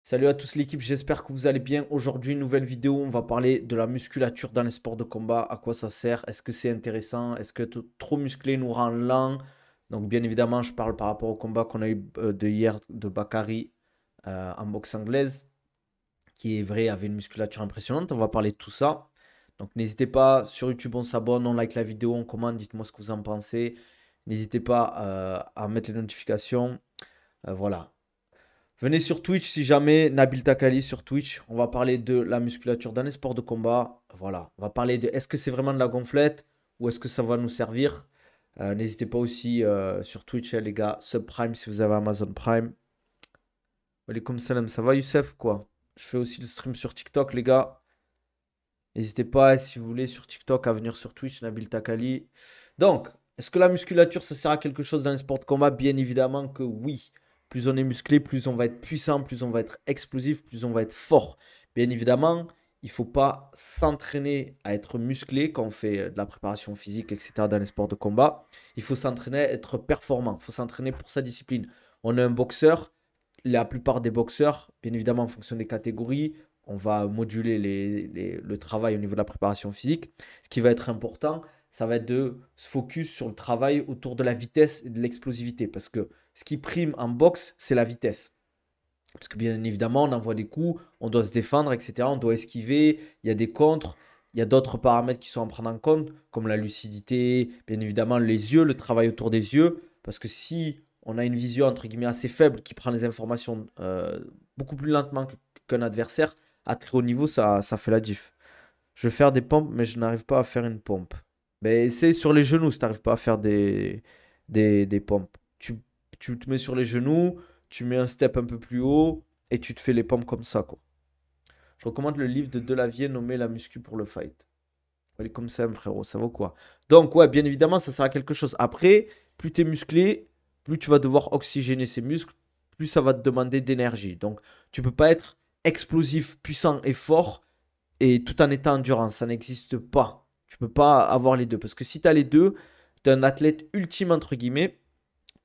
Salut à tous l'équipe, j'espère que vous allez bien. Aujourd'hui, une nouvelle vidéo, on va parler de la musculature dans les sports de combat, à quoi ça sert, est-ce que c'est intéressant, est-ce que trop musclé nous rend lent. Donc bien évidemment, je parle par rapport au combat qu'on a eu de hier de Bakary en boxe anglaise, qui est vrai, avait une musculature impressionnante. On va parler de tout ça. Donc n'hésitez pas, sur YouTube on s'abonne, on like la vidéo, on commente, dites-moi ce que vous en pensez. N'hésitez pas à mettre les notifications. Voilà. Venez sur Twitch si jamais, Nabil Takali sur Twitch. On va parler de la musculature dans les sports de combat. Voilà. On va parler de est-ce que c'est vraiment de la gonflette ou est-ce que ça va nous servir. N'hésitez pas aussi sur Twitch, les gars. Subprime si vous avez Amazon Prime. Walaikum salam. Ça va, Youssef, quoi? Je fais aussi le stream sur TikTok, les gars. N'hésitez pas, si vous voulez, sur TikTok, à venir sur Twitch, Nabil Takali. Donc, est-ce que la musculature, ça sert à quelque chose dans les sports de combat? Bien évidemment que oui. Plus on est musclé, plus on va être puissant, plus on va être explosif, plus on va être fort. Bien évidemment, il ne faut pas s'entraîner à être musclé quand on fait de la préparation physique, etc. dans les sports de combat. Il faut s'entraîner à être performant. Il faut s'entraîner pour sa discipline. On est un boxeur. La plupart des boxeurs, bien évidemment, en fonction des catégories, on va moduler le travail au niveau de la préparation physique. Ce qui va être important, ça va être de se focus sur le travail autour de la vitesse et de l'explosivité. Parce que ce qui prime en boxe, c'est la vitesse. Parce que bien évidemment, on envoie des coups, on doit se défendre, etc. On doit esquiver, il y a des contres, il y a d'autres paramètres qui sont à prendre en compte, comme la lucidité, bien évidemment les yeux, le travail autour des yeux. Parce que si on a une vision entre guillemets assez faible qui prend les informations beaucoup plus lentement qu'un adversaire, à très haut niveau, ça fait la diff. Je veux faire des pompes, mais je n'arrive pas à faire une pompe. Mais c'est sur les genoux si tu n'arrives pas à faire des pompes. Tu te mets sur les genoux, tu mets un step un peu plus haut et tu te fais les pompes comme ça, quoi. Je recommande le livre de Delavier nommé La muscu pour le fight. Elle est comme ça, frérot, ça vaut quoi? Donc, ouais, bien évidemment, ça sert à quelque chose. Après, plus tu es musclé, plus tu vas devoir oxygéner ces muscles, plus ça va te demander d'énergie. Donc, tu peux pas être explosif, puissant et fort et tout en étant endurant. Ça n'existe pas. Tu peux pas avoir les deux. Parce que si tu as les deux, tu es un athlète ultime, entre guillemets,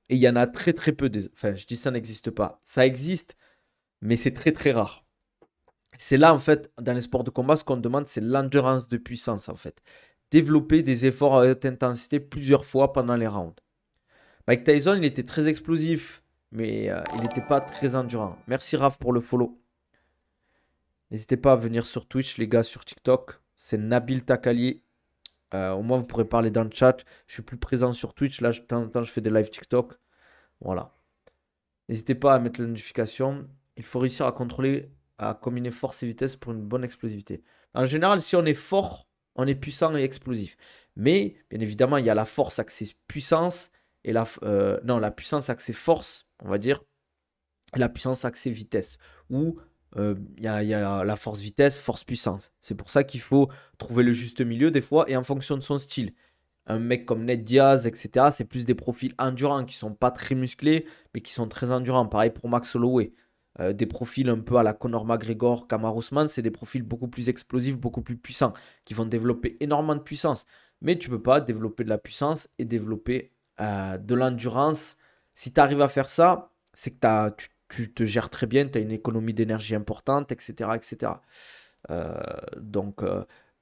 et il y en a très très peu. Enfin, je dis ça n'existe pas. Ça existe, mais c'est très très rare. C'est là, en fait, dans les sports de combat, ce qu'on demande, c'est l'endurance de puissance, en fait. Développer des efforts à haute intensité plusieurs fois pendant les rounds. Mike Tyson, il était très explosif, mais il n'était pas très endurant. Merci Raph pour le follow. N'hésitez pas à venir sur Twitch, les gars, sur TikTok. C'est Nabil Takali. Au moins, vous pourrez parler dans le chat. Je suis plus présent sur Twitch. Là, de temps en temps, je fais des live TikTok. Voilà. N'hésitez pas à mettre la notification. Il faut réussir à contrôler, à combiner force et vitesse pour une bonne explosivité. En général, si on est fort, on est puissant et explosif. Mais, bien évidemment, il y a la force axée puissance et non, la puissance axée force, on va dire, et la puissance axée vitesse. Ou il y a la force vitesse, force puissance. C'est pour ça qu'il faut trouver le juste milieu des fois et en fonction de son style. Un mec comme Ned Diaz, etc., c'est plus des profils endurants qui sont pas très musclés, mais qui sont très endurants. Pareil pour Max Holloway. Des profils un peu à la Conor McGregor, Kamaru Usman, c'est des profils beaucoup plus explosifs, beaucoup plus puissants, qui vont développer énormément de puissance. Mais tu peux pas développer de la puissance et développer de l'endurance. Si tu arrives à faire ça, c'est que tu te gères très bien, tu as une économie d'énergie importante, etc. etc. Euh, donc,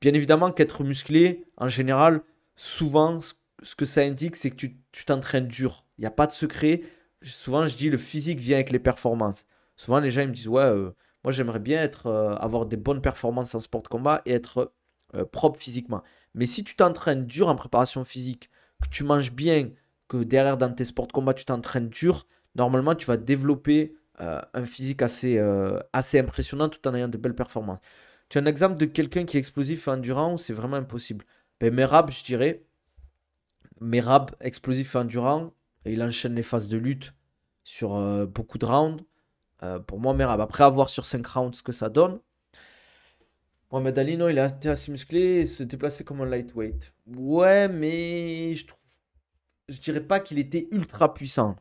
bien évidemment qu'être musclé, en général, souvent, ce que ça indique, c'est que tu t'entraînes dur. Il n'y a pas de secret. Souvent, je dis le physique vient avec les performances. Souvent, les gens ils me disent, ouais, moi j'aimerais bien avoir des bonnes performances en sport de combat et être propre physiquement. Mais si tu t'entraînes dur en préparation physique, que tu manges bien, que derrière dans tes sports de combat, tu t'entraînes dur, normalement, tu vas développer un physique assez impressionnant tout en ayant de belles performances. Tu as un exemple de quelqu'un qui est explosif et endurant ou c'est vraiment impossible? Ben, Merab, je dirais. Merab, explosif et endurant. Et il enchaîne les phases de lutte sur beaucoup de rounds. Pour moi, Merab. Après, à voir sur 5 rounds ce que ça donne. Mohamed Ali, non, il a été assez musclé et se déplaçait comme un lightweight. Ouais, mais je dirais pas qu'il était ultra puissant.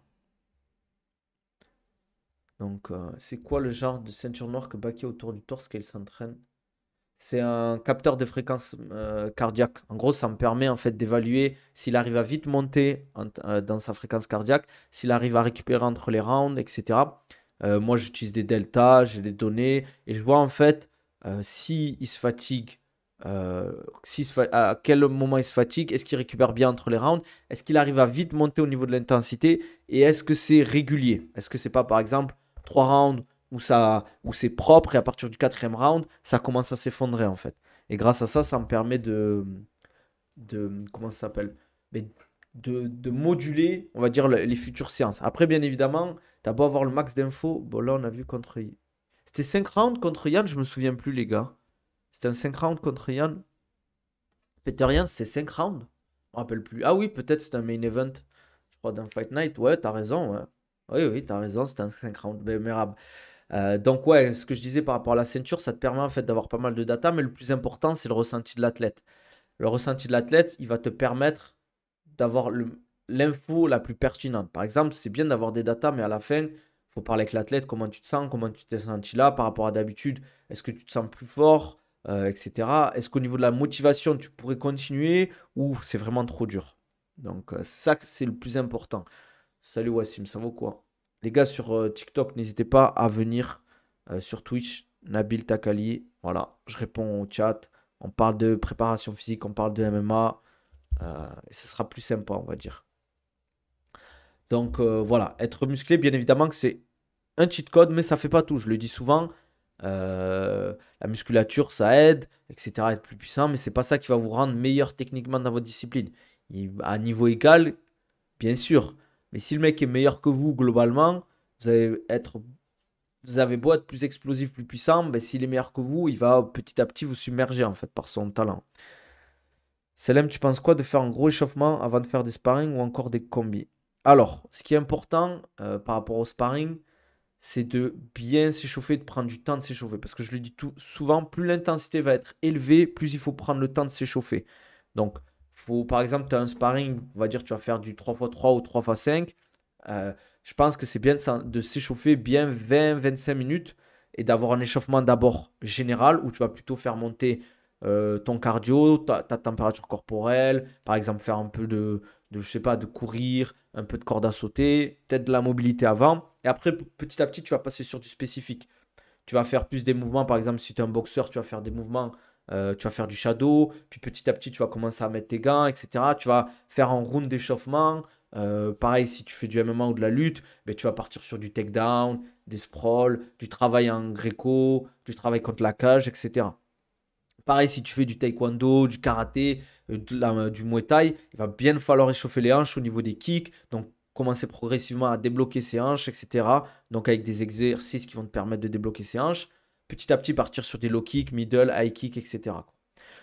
Donc, c'est quoi le genre de ceinture noire que Baki a autour du torse qu'elle s'entraîne? C'est un capteur de fréquence cardiaque. En gros, ça me permet en fait d'évaluer s'il arrive à vite monter dans sa fréquence cardiaque, s'il arrive à récupérer entre les rounds, etc. Moi, j'utilise des deltas, j'ai des données, et je vois en fait si il se fatigue, à quel moment il se fatigue, est-ce qu'il récupère bien entre les rounds, est-ce qu'il arrive à vite monter au niveau de l'intensité, et est-ce que c'est régulier? Est-ce que c'est pas par exemple 3 rounds où c'est propre, et à partir du quatrième round, ça commence à s'effondrer en fait. Et grâce à ça, ça me permet comment ça s'appelle? Mais de moduler, on va dire, les futures séances. Après, bien évidemment, t'as beau avoir le max d'infos. Bon, là, on a vu contre. C'était 5 rounds contre Yann, je me souviens plus, les gars. C'était un 5 rounds contre Yann. Peter Yan, c'était 5 rounds? Je me rappelle plus. Ah oui, peut-être c'était un main event. Je crois d'un Fight Night. Ouais, t'as raison. Ouais. Oui, oui, t'as raison, c'était un 5 rounds. Ben, mérable. Donc ouais, ce que je disais par rapport à la ceinture, ça te permet en fait d'avoir pas mal de data, mais le plus important, c'est le ressenti de l'athlète. Le ressenti de l'athlète, il va te permettre d'avoir l'info la plus pertinente. Par exemple, c'est bien d'avoir des datas, mais à la fin, il faut parler avec l'athlète, comment tu te sens, comment tu t'es senti là par rapport à d'habitude, est-ce que tu te sens plus fort, etc. Est-ce qu'au niveau de la motivation, tu pourrais continuer ou c'est vraiment trop dur? Donc ça, c'est le plus important. Salut Wassim, ça vaut quoi? Les gars sur TikTok, n'hésitez pas à venir sur Twitch, Nabil Takali. Voilà, je réponds au chat. On parle de préparation physique, on parle de MMA. Et ce sera plus sympa, on va dire. Donc voilà, être musclé, bien évidemment que c'est un cheat code, mais ça fait pas tout. Je le dis souvent. La musculature, ça aide, etc. à être plus puissant, mais c'est pas ça qui va vous rendre meilleur techniquement dans votre discipline. À niveau égal, bien sûr. Mais si le mec est meilleur que vous globalement, vous allez être, vous avez beau être plus explosif, plus puissant, ben, s'il est meilleur que vous, il va petit à petit vous submerger en fait par son talent. Selem, tu penses quoi de faire un gros échauffement avant de faire des sparring ou encore des combis? Alors, ce qui est important par rapport au sparring, c'est de bien s'échauffer, de prendre du temps de s'échauffer. Parce que je le dis souvent, plus l'intensité va être élevée, plus il faut prendre le temps de s'échauffer. Donc, par exemple, tu as un sparring, on va dire tu vas faire du 3x3 ou 3x5. Je pense que c'est bien de s'échauffer bien 20-25 minutes et d'avoir un échauffement d'abord général où tu vas plutôt faire monter ton cardio, ta température corporelle, par exemple faire un peu je sais pas, de courir, un peu de corde à sauter, peut-être de la mobilité avant. Et après, petit à petit, tu vas passer sur du spécifique. Tu vas faire plus des mouvements, par exemple, si tu es un boxeur, tu vas faire des mouvements, tu vas faire du shadow, puis petit à petit, tu vas commencer à mettre tes gants, etc. Tu vas faire un round d'échauffement. Pareil, si tu fais du MMA ou de la lutte, ben, tu vas partir sur du takedown, des sprawls, du travail en gréco, du travail contre la cage, etc. Pareil, si tu fais du taekwondo, du karaté, du muay thai, il va bien falloir échauffer les hanches au niveau des kicks. Donc, commencer progressivement à débloquer ses hanches, etc. Donc, avec des exercices qui vont te permettre de débloquer ses hanches. Petit à petit, partir sur des low kicks, middle, high kick, etc.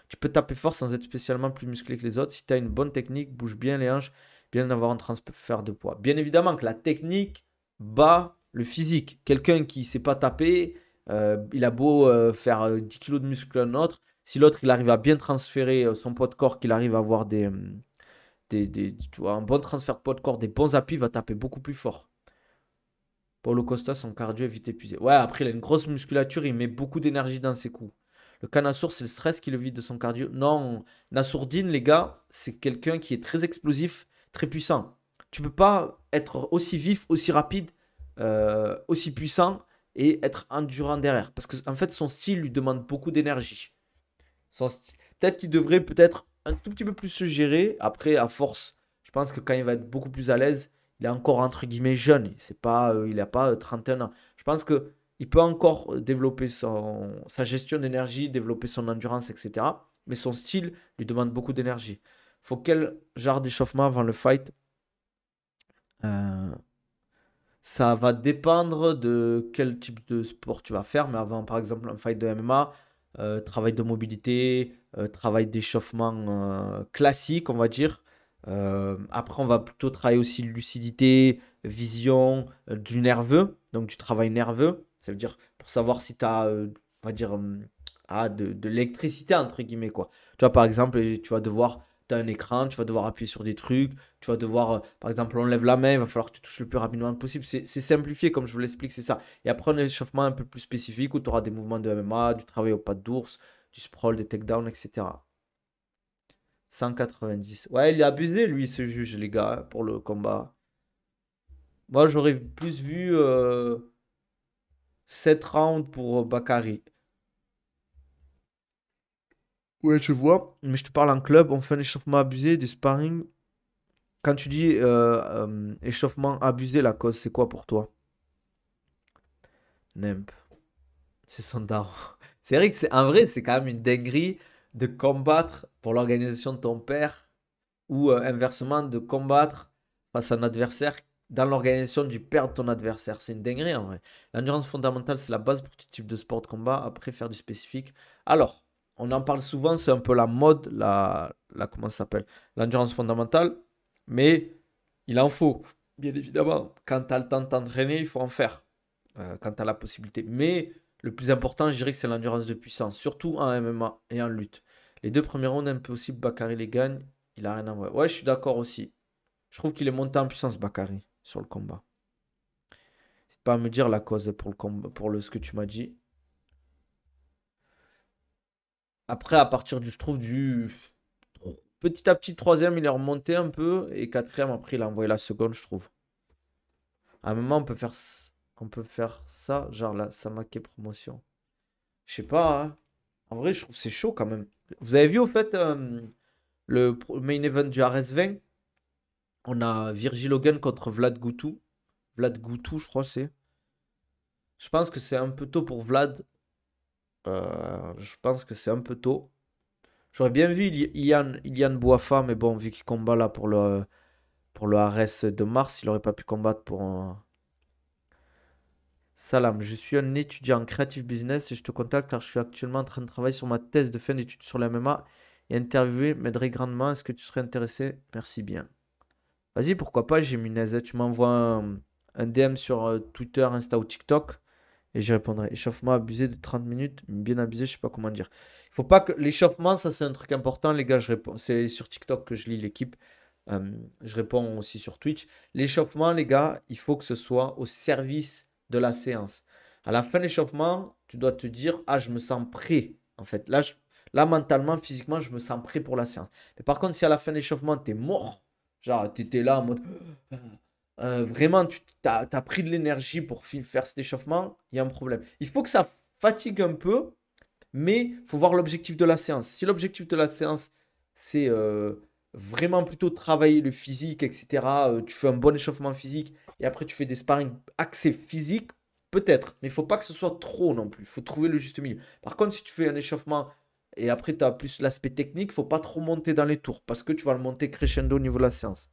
Tu peux taper fort sans être spécialement plus musclé que les autres. Si tu as une bonne technique, bouge bien les hanches, bien avoir un transfert de poids. Bien évidemment que la technique bat le physique. Quelqu'un qui ne sait pas taper, il a beau faire 10 kilos de muscle à un autre. Si l'autre, il arrive à bien transférer son poids de corps, qu'il arrive à avoir tu vois, un bon transfert de poids de corps, des bons appuis, il va taper beaucoup plus fort. Paulo Costa, son cardio est vite épuisé. Ouais, après, il a une grosse musculature, il met beaucoup d'énergie dans ses coups. Le cas Nassour, c'est le stress qui le vide de son cardio. Non, Nassourdine, les gars, c'est quelqu'un qui est très explosif, très puissant. Tu peux pas être aussi vif, aussi rapide, aussi puissant et être endurant derrière. Parce qu'en fait, son style lui demande beaucoup d'énergie. Peut-être qu'il devrait peut-être un tout petit peu plus se gérer. Après, à force, je pense que quand il va être beaucoup plus à l'aise, il est encore entre guillemets jeune. C'est pas, il n'a pas 31 ans. Je pense que il peut encore développer sa gestion d'énergie, développer son endurance, etc. Mais son style lui demande beaucoup d'énergie. Faut quel genre d'échauffement avant le fight? Euh, Ça va dépendre de quel type de sport tu vas faire. Mais avant, par exemple, un fight de MMA, travail de mobilité, travail d'échauffement classique, on va dire. Après, on va plutôt travailler aussi lucidité, vision, du nerveux, donc du travail nerveux. Ça veut dire pour savoir si tu as, on va dire, de l'électricité, entre guillemets, quoi. Tu vois, par exemple, tu vas devoir, tu as un écran, tu vas devoir appuyer sur des trucs, tu vas devoir, par exemple, on lève la main, il va falloir que tu touches le plus rapidement possible. C'est simplifié, comme je vous l'explique, c'est ça. Et après, un échauffement un peu plus spécifique où tu auras des mouvements de MMA, du travail au pas d'ours, du sprawl, des takedowns, etc. 190. Ouais, il est abusé, lui, ce juge, les gars, pour le combat. Moi, j'aurais plus vu. 7 rounds pour Bakary. Ouais, je vois. Mais je te parle en club, on fait un échauffement abusé, du sparring. Quand tu dis échauffement abusé, la cause, c'est quoi pour toi? Nemp. C'est son daron. C'est vrai que c'est en vrai, c'est quand même une dinguerie de combattre pour l'organisation de ton père ou inversement de combattre face à un adversaire dans l'organisation du père de ton adversaire. C'est une dinguerie en vrai. L'endurance fondamentale, c'est la base pour tout type de sport de combat. Après, faire du spécifique. Alors, on en parle souvent, c'est un peu la mode, comment ça s'appelle? L'endurance fondamentale, mais il en faut, bien évidemment. Quand tu as le temps de t'entraîner, il faut en faire. Quand tu as la possibilité. Mais le plus important, je dirais que c'est l'endurance de puissance, surtout en MMA et en lutte. Les deux premiers rounds, impossible, Bakary les gagne. Il a rien à voir. Ouais, je suis d'accord aussi. Je trouve qu'il est monté en puissance, Bakary, sur le combat. C'est pas à me dire la cause pour le combat, ce que tu m'as dit. Après, à partir du, je trouve, du petit à petit, troisième, il est remonté un peu. Et quatrième, après, il a envoyé la seconde, je trouve. À un moment, on peut faire ça, genre la Samake promotion. Je sais pas, hein. En vrai, je trouve que c'est chaud quand même. Vous avez vu au fait le main event du RS20? On a Virgil Hogan contre Vlad Gutu. Vlad Gutu, je crois c'est. Je pense que c'est un peu tôt pour Vlad. Je pense que c'est un peu tôt. J'aurais bien vu Ilian Boafa, mais bon, vu qu'il combat là pour le RS de mars, il aurait pas pu combattre pour un. Salam, je suis un étudiant en creative business et je te contacte car je suis actuellement en train de travailler sur ma thèse de fin d'études sur la MMA et interviewer m'aiderait grandement. Est-ce que tu serais intéressé? Merci bien. Vas-y, pourquoi pas, j'ai Munez. Tu m'envoies un DM sur Twitter, Insta ou TikTok et j'y répondrai. Échauffement abusé de 30 minutes, bien abusé, je sais pas comment dire. Il faut pas que l'échauffement, ça c'est un truc important, les gars. Je réponds. C'est sur TikTok que je lis l'équipe. Je réponds aussi sur Twitch. L'échauffement, les gars, il faut que ce soit au service de la séance. À la fin de l'échauffement, tu dois te dire, ah, je me sens prêt. En fait, là, mentalement, physiquement, je me sens prêt pour la séance. Mais par contre, si à la fin de l'échauffement, tu es mort, genre, tu étais là en mode, vraiment, tu as pris de l'énergie pour faire cet échauffement, il y a un problème. Il faut que ça fatigue un peu, mais il faut voir l'objectif de la séance. Si l'objectif de la séance, c'est vraiment plutôt travailler le physique, etc., tu fais un bon échauffement physique et après tu fais des sparring axés physique, peut-être. Mais il faut pas que ce soit trop non plus. Il faut trouver le juste milieu. Par contre, si tu fais un échauffement et après tu as plus l'aspect technique, il faut pas trop monter dans les tours parce que tu vas le monter crescendo au niveau de la séance.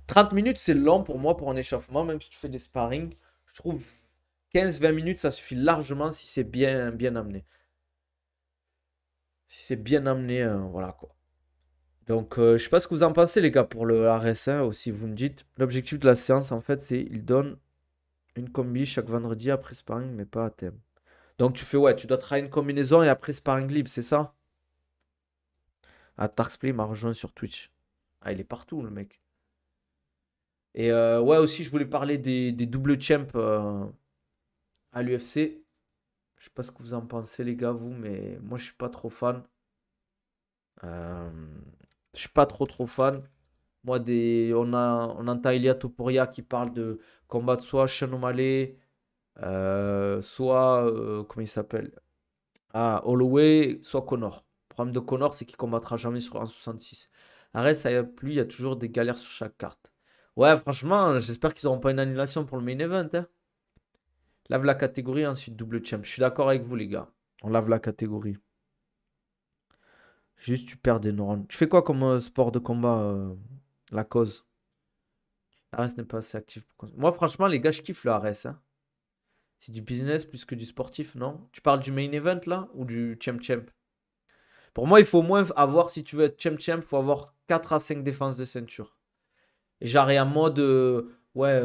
30 minutes, c'est long pour moi pour un échauffement, même si tu fais des sparring. Je trouve 15-20 minutes, ça suffit largement si c'est bien, bien amené. Si c'est bien amené, voilà quoi. Donc, je sais pas ce que vous en pensez, les gars, pour le RS1 aussi. Vous me dites, l'objectif de la séance, en fait, c'est il donne une combi chaque vendredi après sparring, mais pas à thème. Donc, tu fais, ouais, tu dois travailler une combinaison et après sparring libre, c'est ça? Ah, Tarksplay m'a rejoint sur Twitch. Ah, il est partout, le mec. Et ouais, aussi, je voulais parler des double champs à l'UFC. Je sais pas ce que vous en pensez, les gars, vous, mais moi, je suis pas trop fan. Euh, je suis pas trop fan. Moi, on entend Ilia Topuria qui parle de combattre soit Sean O'Malley, soit, comment il s'appelle? Ah, Holloway, soit Connor. Le problème de Connor, c'est qu'il combattra jamais sur 1,66. Arrête, ça y a plus, il y a toujours des galères sur chaque carte. Ouais, franchement, j'espère qu'ils n'auront pas une annulation pour le main event, hein. Lave la catégorie, ensuite double champ. Je suis d'accord avec vous, les gars. On lave la catégorie. Juste, tu perds des neurones. Tu fais quoi comme sport de combat, la cause? Ares n'est pas assez actif. Moi, franchement, les gars, je kiffe le Ares, hein. C'est du business plus que du sportif, non? Tu parles du main event là ou du champ champ? Pour moi, il faut au moins avoir, si tu veux être champ champ, il faut avoir 4 à 5 défenses de ceinture. Et genre, et en mode, ouais,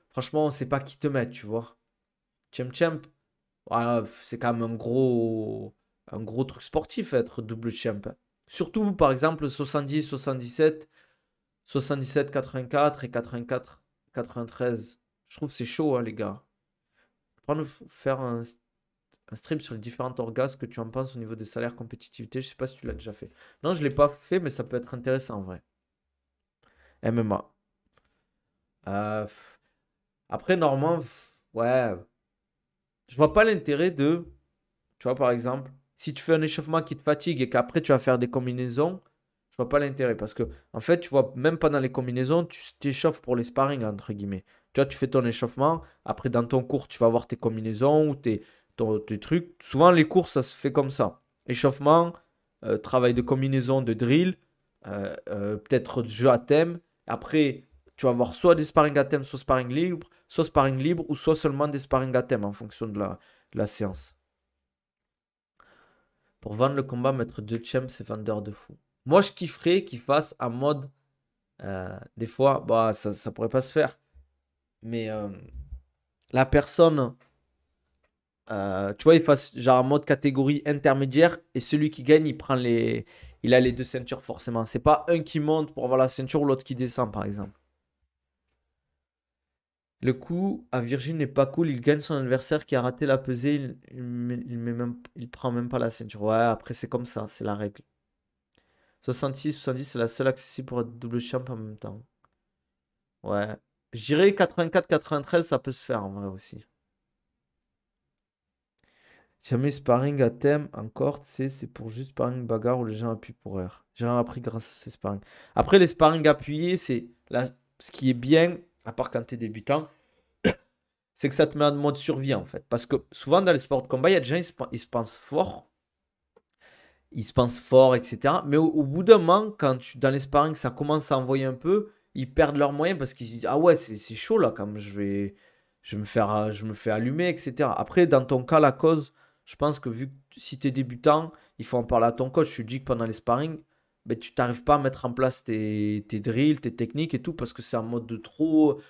franchement, on sait pas qui te mettre, tu vois. Champ champ, voilà, c'est quand même un gros truc sportif, être double champ, hein. Surtout, par exemple, 70, 77, 77, 84 et 84, 93. Je trouve que c'est chaud, hein, les gars. Prendre, faire un stream sur les différents orgasmes que tu en penses au niveau des salaires, compétitivité. Je sais pas si tu l'as déjà fait. Non, je l'ai pas fait, mais ça peut être intéressant en vrai. MMA. Après, normalement, ouais. Je vois pas l'intérêt de, tu vois, par exemple, si tu fais un échauffement qui te fatigue et qu'après tu vas faire des combinaisons, je vois pas l'intérêt. Parce que, en fait, tu vois, même pendant les combinaisons, tu t'échauffes pour les sparring, entre guillemets. Tu vois, tu fais ton échauffement. Après, dans ton cours, tu vas voir tes combinaisons ou tes trucs. Souvent, les cours, ça se fait comme ça. Échauffement, travail de combinaison, de drill, peut-être jeu à thème. Après, tu vas voir soit des sparring à thème, soit sparring libre, ou soit seulement des sparring à thème en fonction de la séance. Pour vendre le combat, mettre deux champs, c'est vendeur de fou. Moi, je kifferais qu'il fasse en mode. Des fois, bah, ça pourrait pas se faire. Mais la personne, tu vois, il fasse genre en mode catégorie intermédiaire. Et celui qui gagne, il a les deux ceintures forcément. C'est pas un qui monte pour avoir la ceinture ou l'autre qui descend, par exemple. Le coup à Virgin n'est pas cool. Il gagne son adversaire qui a raté la pesée. Il prend même pas la ceinture. Ouais, après, c'est comme ça. C'est la règle. 66, 70, c'est la seule accessible pour être double champ en même temps. Ouais. Je dirais 84, 93, ça peut se faire en vrai aussi. Jamais sparring à thème encore, tu sais, c'est pour juste sparring bagarre où les gens appuient pour rire. J'ai rien appris grâce à ces sparring. Après, les sparring appuyés, c'est ce qui est bien, à part quand t'es débutant, c'est que ça te met en mode survie en fait. Parce que souvent dans les sports de combat, il y a des gens, ils se pensent forts, etc. Mais au bout d'un moment, dans les sparring, ça commence à envoyer un peu, ils perdent leurs moyens parce qu'ils se disent, ah ouais, c'est chaud là, quand même, je me fais allumer, etc. Après, dans ton cas, la cause, je pense que vu que si tu es débutant, il faut en parler à ton coach. Je te dis que pendant les sparring, ben, tu n'arrives pas à mettre en place tes drills, tes techniques et tout, parce que c'est en mode de trop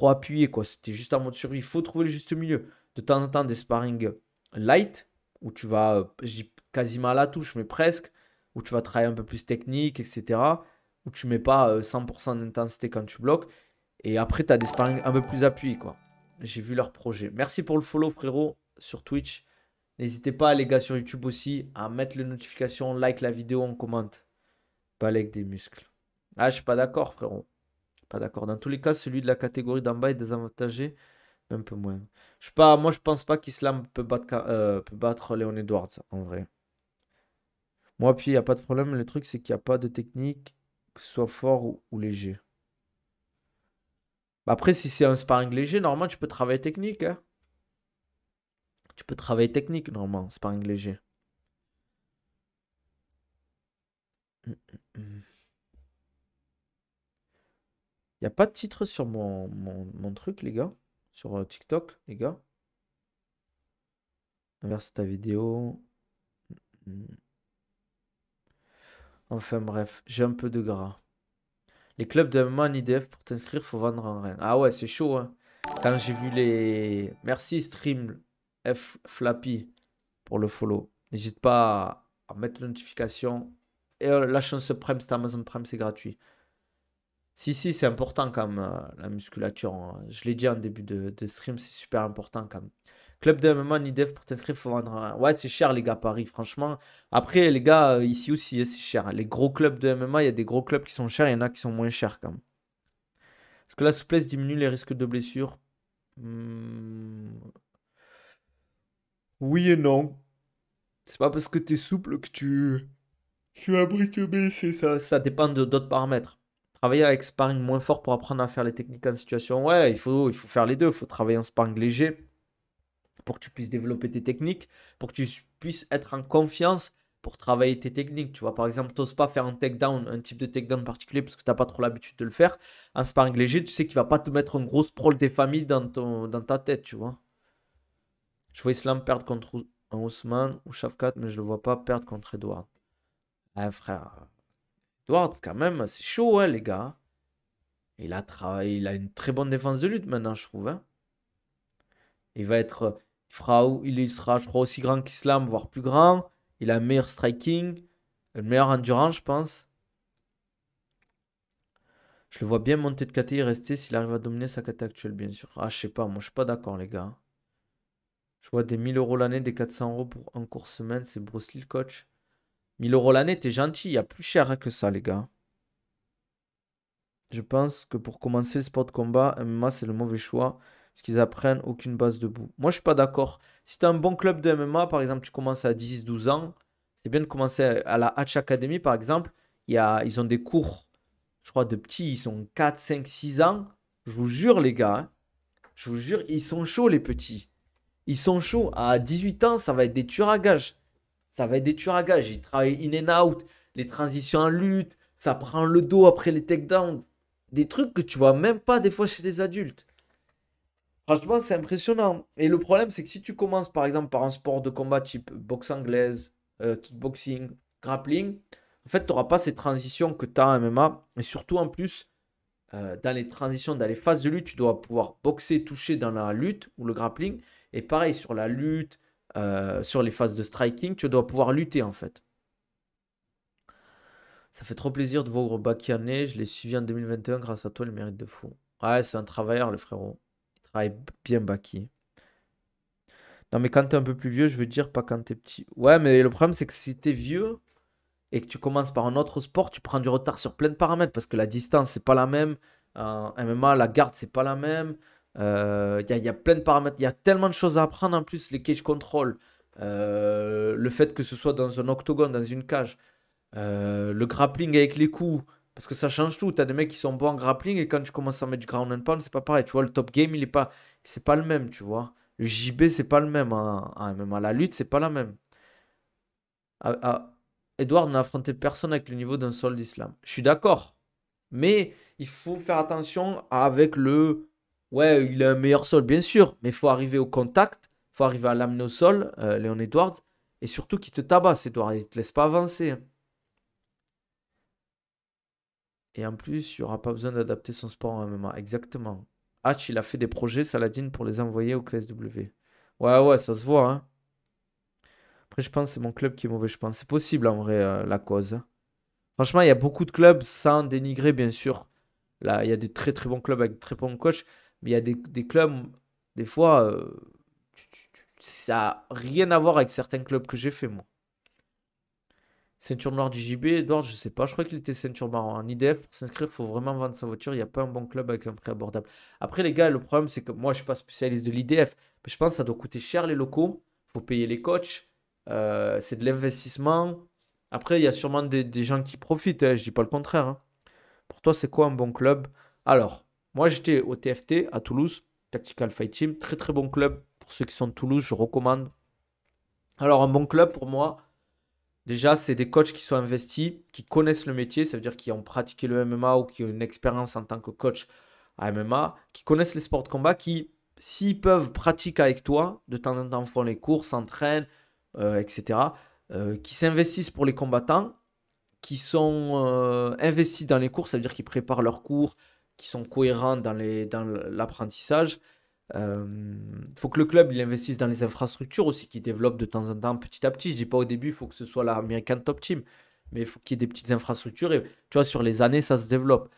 appuyé, quoi. C'était juste en mode survie. Il faut trouver le juste milieu. De temps en temps, des sparring light, où tu vas, je dis quasiment à la touche, mais presque, où tu vas travailler un peu plus technique, etc. Où tu mets pas 100% d'intensité quand tu bloques. Et après, tu as des sparring un peu plus appuyés, quoi. J'ai vu leur projet. Merci pour le follow, frérot, sur Twitch. N'hésitez pas, les gars, sur YouTube aussi, à mettre les notifications, like la vidéo, on commente. Pas avec des muscles. Ah, je suis pas d'accord, frérot. Pas d'accord. Dans tous les cas, celui de la catégorie d'en bas est désavantagé, mais un peu moins. Moi, je pense pas qu'Islam peut battre Léon Edwards, en vrai. Moi, puis, il n'y a pas de problème. Le truc, c'est qu'il n'y a pas de technique, que ce soit fort ou léger. Bah, après, si c'est un sparring léger, normalement, tu peux travailler technique, hein. Tu peux travailler technique, normalement, sparring léger. Il n'y a pas de titre sur mon truc, les gars. Sur TikTok, les gars. Inverse ta vidéo. Mm. Enfin bref, j'ai un peu de gras. Les clubs de MMA en IDF, pour t'inscrire, faut vendre en rein. Ah ouais, c'est chaud, hein. Quand j'ai vu les... Merci Stream F Flappy pour le follow. N'hésite pas à mettre la notification. Et la chance Prime, c'est Amazon Prime, c'est gratuit. Si, c'est important quand même, la musculature, hein. Je l'ai dit en début de stream, c'est super important quand même. Club de MMA, Nidef, pour t'inscrire, faut vendre Ouais, c'est cher, les gars, Paris, franchement. Après, les gars, ici aussi, c'est cher. Les gros clubs de MMA, il y a des gros clubs qui sont chers, il y en a qui sont moins chers quand même. Est-ce que la souplesse diminue les risques de blessures? Hmm, Oui et non. C'est pas parce que tu es souple que tu vas te blesser, ça. Ça dépend de d'autres paramètres. Travailler avec sparring moins fort pour apprendre à faire les techniques en situation. Ouais, il faut faire les deux. Il faut travailler en sparring léger pour que tu puisses développer tes techniques, pour que tu puisses être en confiance pour travailler tes techniques. Tu vois, par exemple, tu n'oses pas faire un takedown, un type de takedown particulier parce que tu n'as pas trop l'habitude de le faire. En sparring léger, tu sais qu'il ne va pas te mettre un gros sprawl des familles dans ta tête, tu vois. Je vois Islam perdre contre un Ousmane ou Shafkat, mais je le vois pas perdre contre Edouard. Ah, frère, Edwards, quand même, c'est chaud, hein, les gars. Il a une très bonne défense de lutte maintenant, je trouve, hein. Il va être, il sera, je crois, aussi grand qu'Islam, voire plus grand. Il a un meilleur striking, une meilleure endurance, je pense. Je le vois bien monter de KT et rester s'il arrive à dominer sa KT actuelle, bien sûr. Ah, je sais pas, moi, je suis pas d'accord, les gars. Je vois des 1000 euros l'année, des 400 euros pour un cours semaine. C'est Bruce Lee, le coach. 1000 euros l'année, t'es gentil. Il y a plus cher, hein, que ça, les gars. Je pense que pour commencer le sport de combat, MMA, c'est le mauvais choix. parce qu'ils apprennent aucune base debout. Moi, je suis pas d'accord. Si tu as un bon club de MMA, par exemple, tu commences à 10-12 ans, c'est bien de commencer à la Hatch Academy, par exemple. Ils ont des cours, je crois, de petits, ils sont 4, 5, 6 ans. Je vous jure, les gars, hein, je vous jure, ils sont chauds, les petits. Ils sont chauds. À 18 ans, ça va être des tueurs à gages. Ça va être des tueurs à gages. Ils travaillent in and out, les transitions en lutte, ça prend le dos après les takedowns. Des trucs que tu vois même pas des fois chez des adultes. Franchement, c'est impressionnant. Et le problème, c'est que si tu commences par exemple par un sport de combat type boxe anglaise, kickboxing, grappling, en fait, tu n'auras pas ces transitions que tu as en MMA. Et surtout, en plus, dans les transitions, dans les phases de lutte, tu dois pouvoir boxer, toucher dans la lutte ou le grappling. Et pareil, sur la lutte, sur les phases de striking, tu dois pouvoir lutter en fait. Ça fait trop plaisir de voir Baki en je l'ai suivi en 2021 grâce à toi, le mérite de fou. Ouais, c'est un travailleur, le frérot. Il travaille bien, Baki. Non, mais quand t'es un peu plus vieux, je veux dire, pas quand t'es petit. Ouais, mais le problème, c'est que si t'es vieux et que tu commences par un autre sport, tu prends du retard sur plein de paramètres parce que la distance, c'est pas la même. En MMA, la garde, c'est pas la même. Il y a plein de paramètres. Il y a tellement de choses à apprendre en plus, les cage control. Le fait que ce soit dans un octogone, dans une cage. Le grappling avec les coups. Parce que ça change tout. T'as des mecs qui sont bons en grappling et quand tu commences à mettre du ground and pound, c'est pas pareil. Tu vois, le top game, c'est pas le même, tu vois. Le JB, c'est pas le même. Même à la lutte, c'est pas la même. Edouard n'a affronté personne avec le niveau d'un sol d'islam. Je suis d'accord. Mais il faut faire attention avec le. Ouais, il a un meilleur sol, bien sûr. Mais il faut arriver au contact. Il faut arriver à l'amener au sol, Léon Edwards. Et surtout qu'il te tabasse, Edouard. Il te laisse pas avancer, hein. Et en plus, il n'y aura pas besoin d'adapter son sport en MMA. Exactement. Hatch, il a fait des projets Saladin pour les envoyer au KSW. Ouais, ouais, ça se voit, hein. Après, je pense que c'est mon club qui est mauvais, je pense. C'est possible, en vrai, la cause, hein. Franchement, il y a beaucoup de clubs, sans dénigrer, bien sûr. Là, il y a des très très bons clubs avec de très bons coachs. Mais il y a des clubs, des fois, ça n'a rien à voir avec certains clubs que j'ai fait, moi. Ceinture noire du JB, Edouard, je sais pas. Je crois qu'il était ceinture marron. En IDF, pour s'inscrire, il faut vraiment vendre sa voiture. Il n'y a pas un bon club avec un prix abordable. Après, les gars, le problème, c'est que moi, je ne suis pas spécialiste de l'IDF. Mais je pense que ça doit coûter cher les locaux. Il faut payer les coachs. C'est de l'investissement. Après, il y a sûrement des gens qui profitent, hein, je dis pas le contraire, hein. Pour toi, c'est quoi un bon club? Alors, moi, j'étais au TFT à Toulouse, Tactical Fight Team. Très, très bon club. Pour ceux qui sont de Toulouse, je recommande. Alors, un bon club pour moi. Déjà, c'est des coachs qui sont investis, qui connaissent le métier, ça veut dire qui ont pratiqué le MMA ou qui ont une expérience en tant que coach à MMA, qui connaissent les sports de combat, qui, s'ils peuvent, pratiquent avec toi, de temps en temps font les cours, s'entraînent, etc. Qui s'investissent pour les combattants, qui sont investis dans les cours, ça veut dire qu'ils préparent leurs cours, qui sont cohérents dans l'apprentissage. Il faut que le club il investisse dans les infrastructures aussi, qu'il développe de temps en temps, petit à petit. Je dis pas au début, il faut que ce soit l'American Top Team, mais il faut qu'il y ait des petites infrastructures et tu vois, sur les années, ça se développe.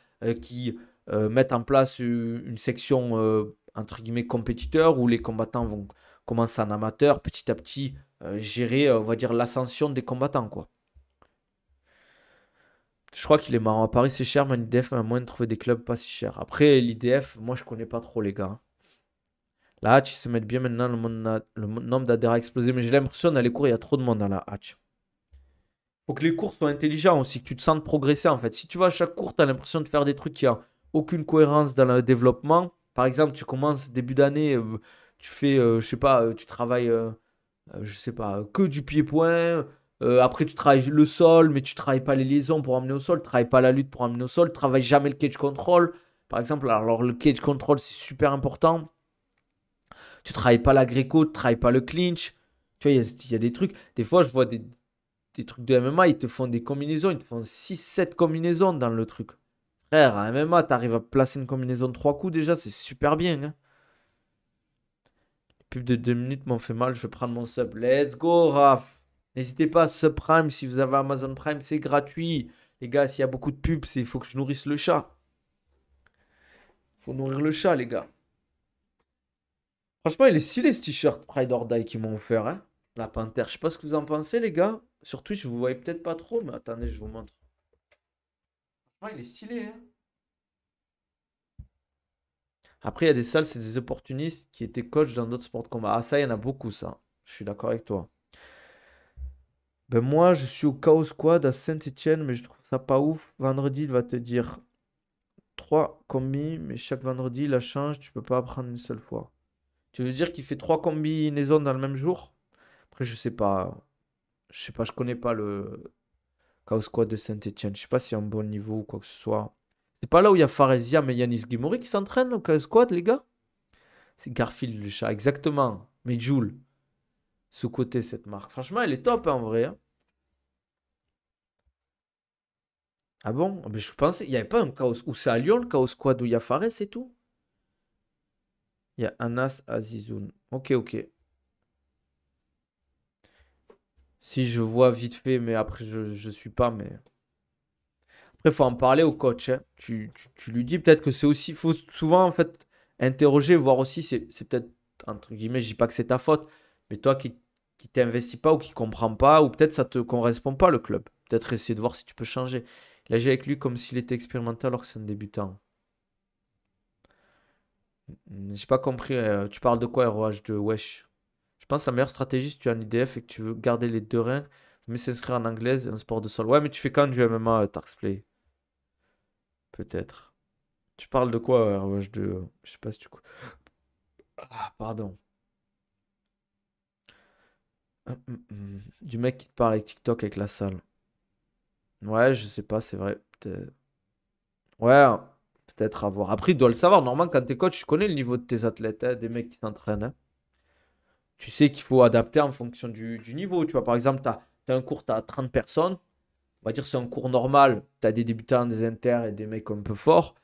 Qui mettent en place une section entre guillemets compétiteur où les combattants vont commencer en amateur, petit à petit gérer, on va dire, l'ascension des combattants, quoi. Je crois qu'il est marrant. À Paris, c'est cher, mais l'IDF a moyen de trouver des clubs pas si chers. Après, l'IDF, moi, je connais pas trop, les gars. La hatch, ils se mettent bien maintenant, le nombre d'adhérents a explosé, mais j'ai l'impression dans les cours, il y a trop de monde dans la hatch. Faut que les cours soient intelligents aussi, que tu te sentes progresser en fait. Si tu vas à chaque cours, tu as l'impression de faire des trucs qui n'ont aucune cohérence dans le développement. Par exemple, tu commences début d'année, tu fais, je sais pas, tu travailles, je sais pas, que du pied-point. Après, tu travailles le sol, mais tu travailles pas les liaisons pour amener au sol, tu travailles pas la lutte pour amener au sol, tu travailles jamais le cage control. Par exemple, alors le cage control, c'est super important. Tu travailles pas la gréco, tu travailles pas le clinch. Tu vois, il y a des trucs. Des fois, je vois des trucs de MMA, ils te font des combinaisons, ils te font 6 7 combinaisons dans le truc. Frère, à MMA, tu arrives à placer une combinaison de 3 coups déjà, c'est super bien, hein. Les pubs de 2 minutes m'ont fait mal, je vais prendre mon sub. Let's go, Raph. N'hésitez pas, Subprime, si vous avez Amazon Prime, c'est gratuit. Les gars, s'il y a beaucoup de pubs, il faut que je nourrisse le chat. Faut nourrir le chat, les gars. Franchement, il est stylé ce t-shirt Pride or Die qu'ils m'ont offert, hein. La panthère. Je sais pas ce que vous en pensez, les gars. Sur Twitch, vous voyez peut-être pas trop, mais attendez, je vous montre. Franchement, il est stylé, hein. Après, il y a des salles, c'est des opportunistes qui étaient coachs dans d'autres sports de combat. Ah, ça, il y en a beaucoup, ça. Je suis d'accord avec toi. Ben moi, je suis au Chaos Squad à Saint-Etienne, mais je trouve ça pas ouf. Vendredi, il va te dire 3 combis, mais chaque vendredi, il la change, tu peux pas apprendre une seule fois. Tu veux dire qu'il fait 3 combinaisons dans le même jour? Après, je sais pas. Je sais pas, je connais pas le Chaos Squad de Saint-Etienne. Je sais pas s'il y a un bon niveau ou quoi que ce soit. C'est pas là où il y a Faresia mais Yanis Guimouri qui s'entraîne au Chaos Squad, les gars? C'est Garfield le chat, exactement. Mais Joule, sous-côté cette marque. Franchement, elle est top hein, en vrai, hein. Ah bon? Ah, mais je pensais, il n'y avait pas un Chaos. Ou c'est à Lyon le Chaos Squad où il y a Fares et tout? Il y a Anas Azizoun. Ok, ok. Si je vois vite fait, mais après je suis pas, mais. Après, il faut en parler au coach, hein. Tu lui dis peut-être que c'est aussi. Il faut souvent en fait interroger, voir aussi, c'est peut-être, entre guillemets, je dis pas que c'est ta faute, mais toi qui t'investis pas ou qui comprends pas, ou peut-être ça te correspond pas le club. Peut-être essayer de voir si tu peux changer. Il agit avec lui comme s'il était expérimental alors que c'est un débutant. J'ai pas compris, tu parles de quoi, ROH2? Wesh. Je pense que la meilleure stratégie si tu as un IDF et que tu veux garder les deux reins, mais s'inscrire en anglaise, un sport de sol. Ouais, mais tu fais quand du MMA, Tarksplay? Peut-être. Tu parles de quoi, ROH2? Je sais pas si tu. Ah, pardon. Du mec qui te parle avec TikTok avec la salle. Ouais, je sais pas, c'est vrai. Ouais, hein, peut-être à voir. Après, il doit le savoir. Normalement, quand t'es coach, tu connais le niveau de tes athlètes, hein, des mecs qui s'entraînent, hein. Tu sais qu'il faut adapter en fonction du niveau. Tu vois, par exemple, tu as un cours, tu as 30 personnes. On va dire c'est un cours normal. Tu as des débutants, des inters et des mecs un peu forts.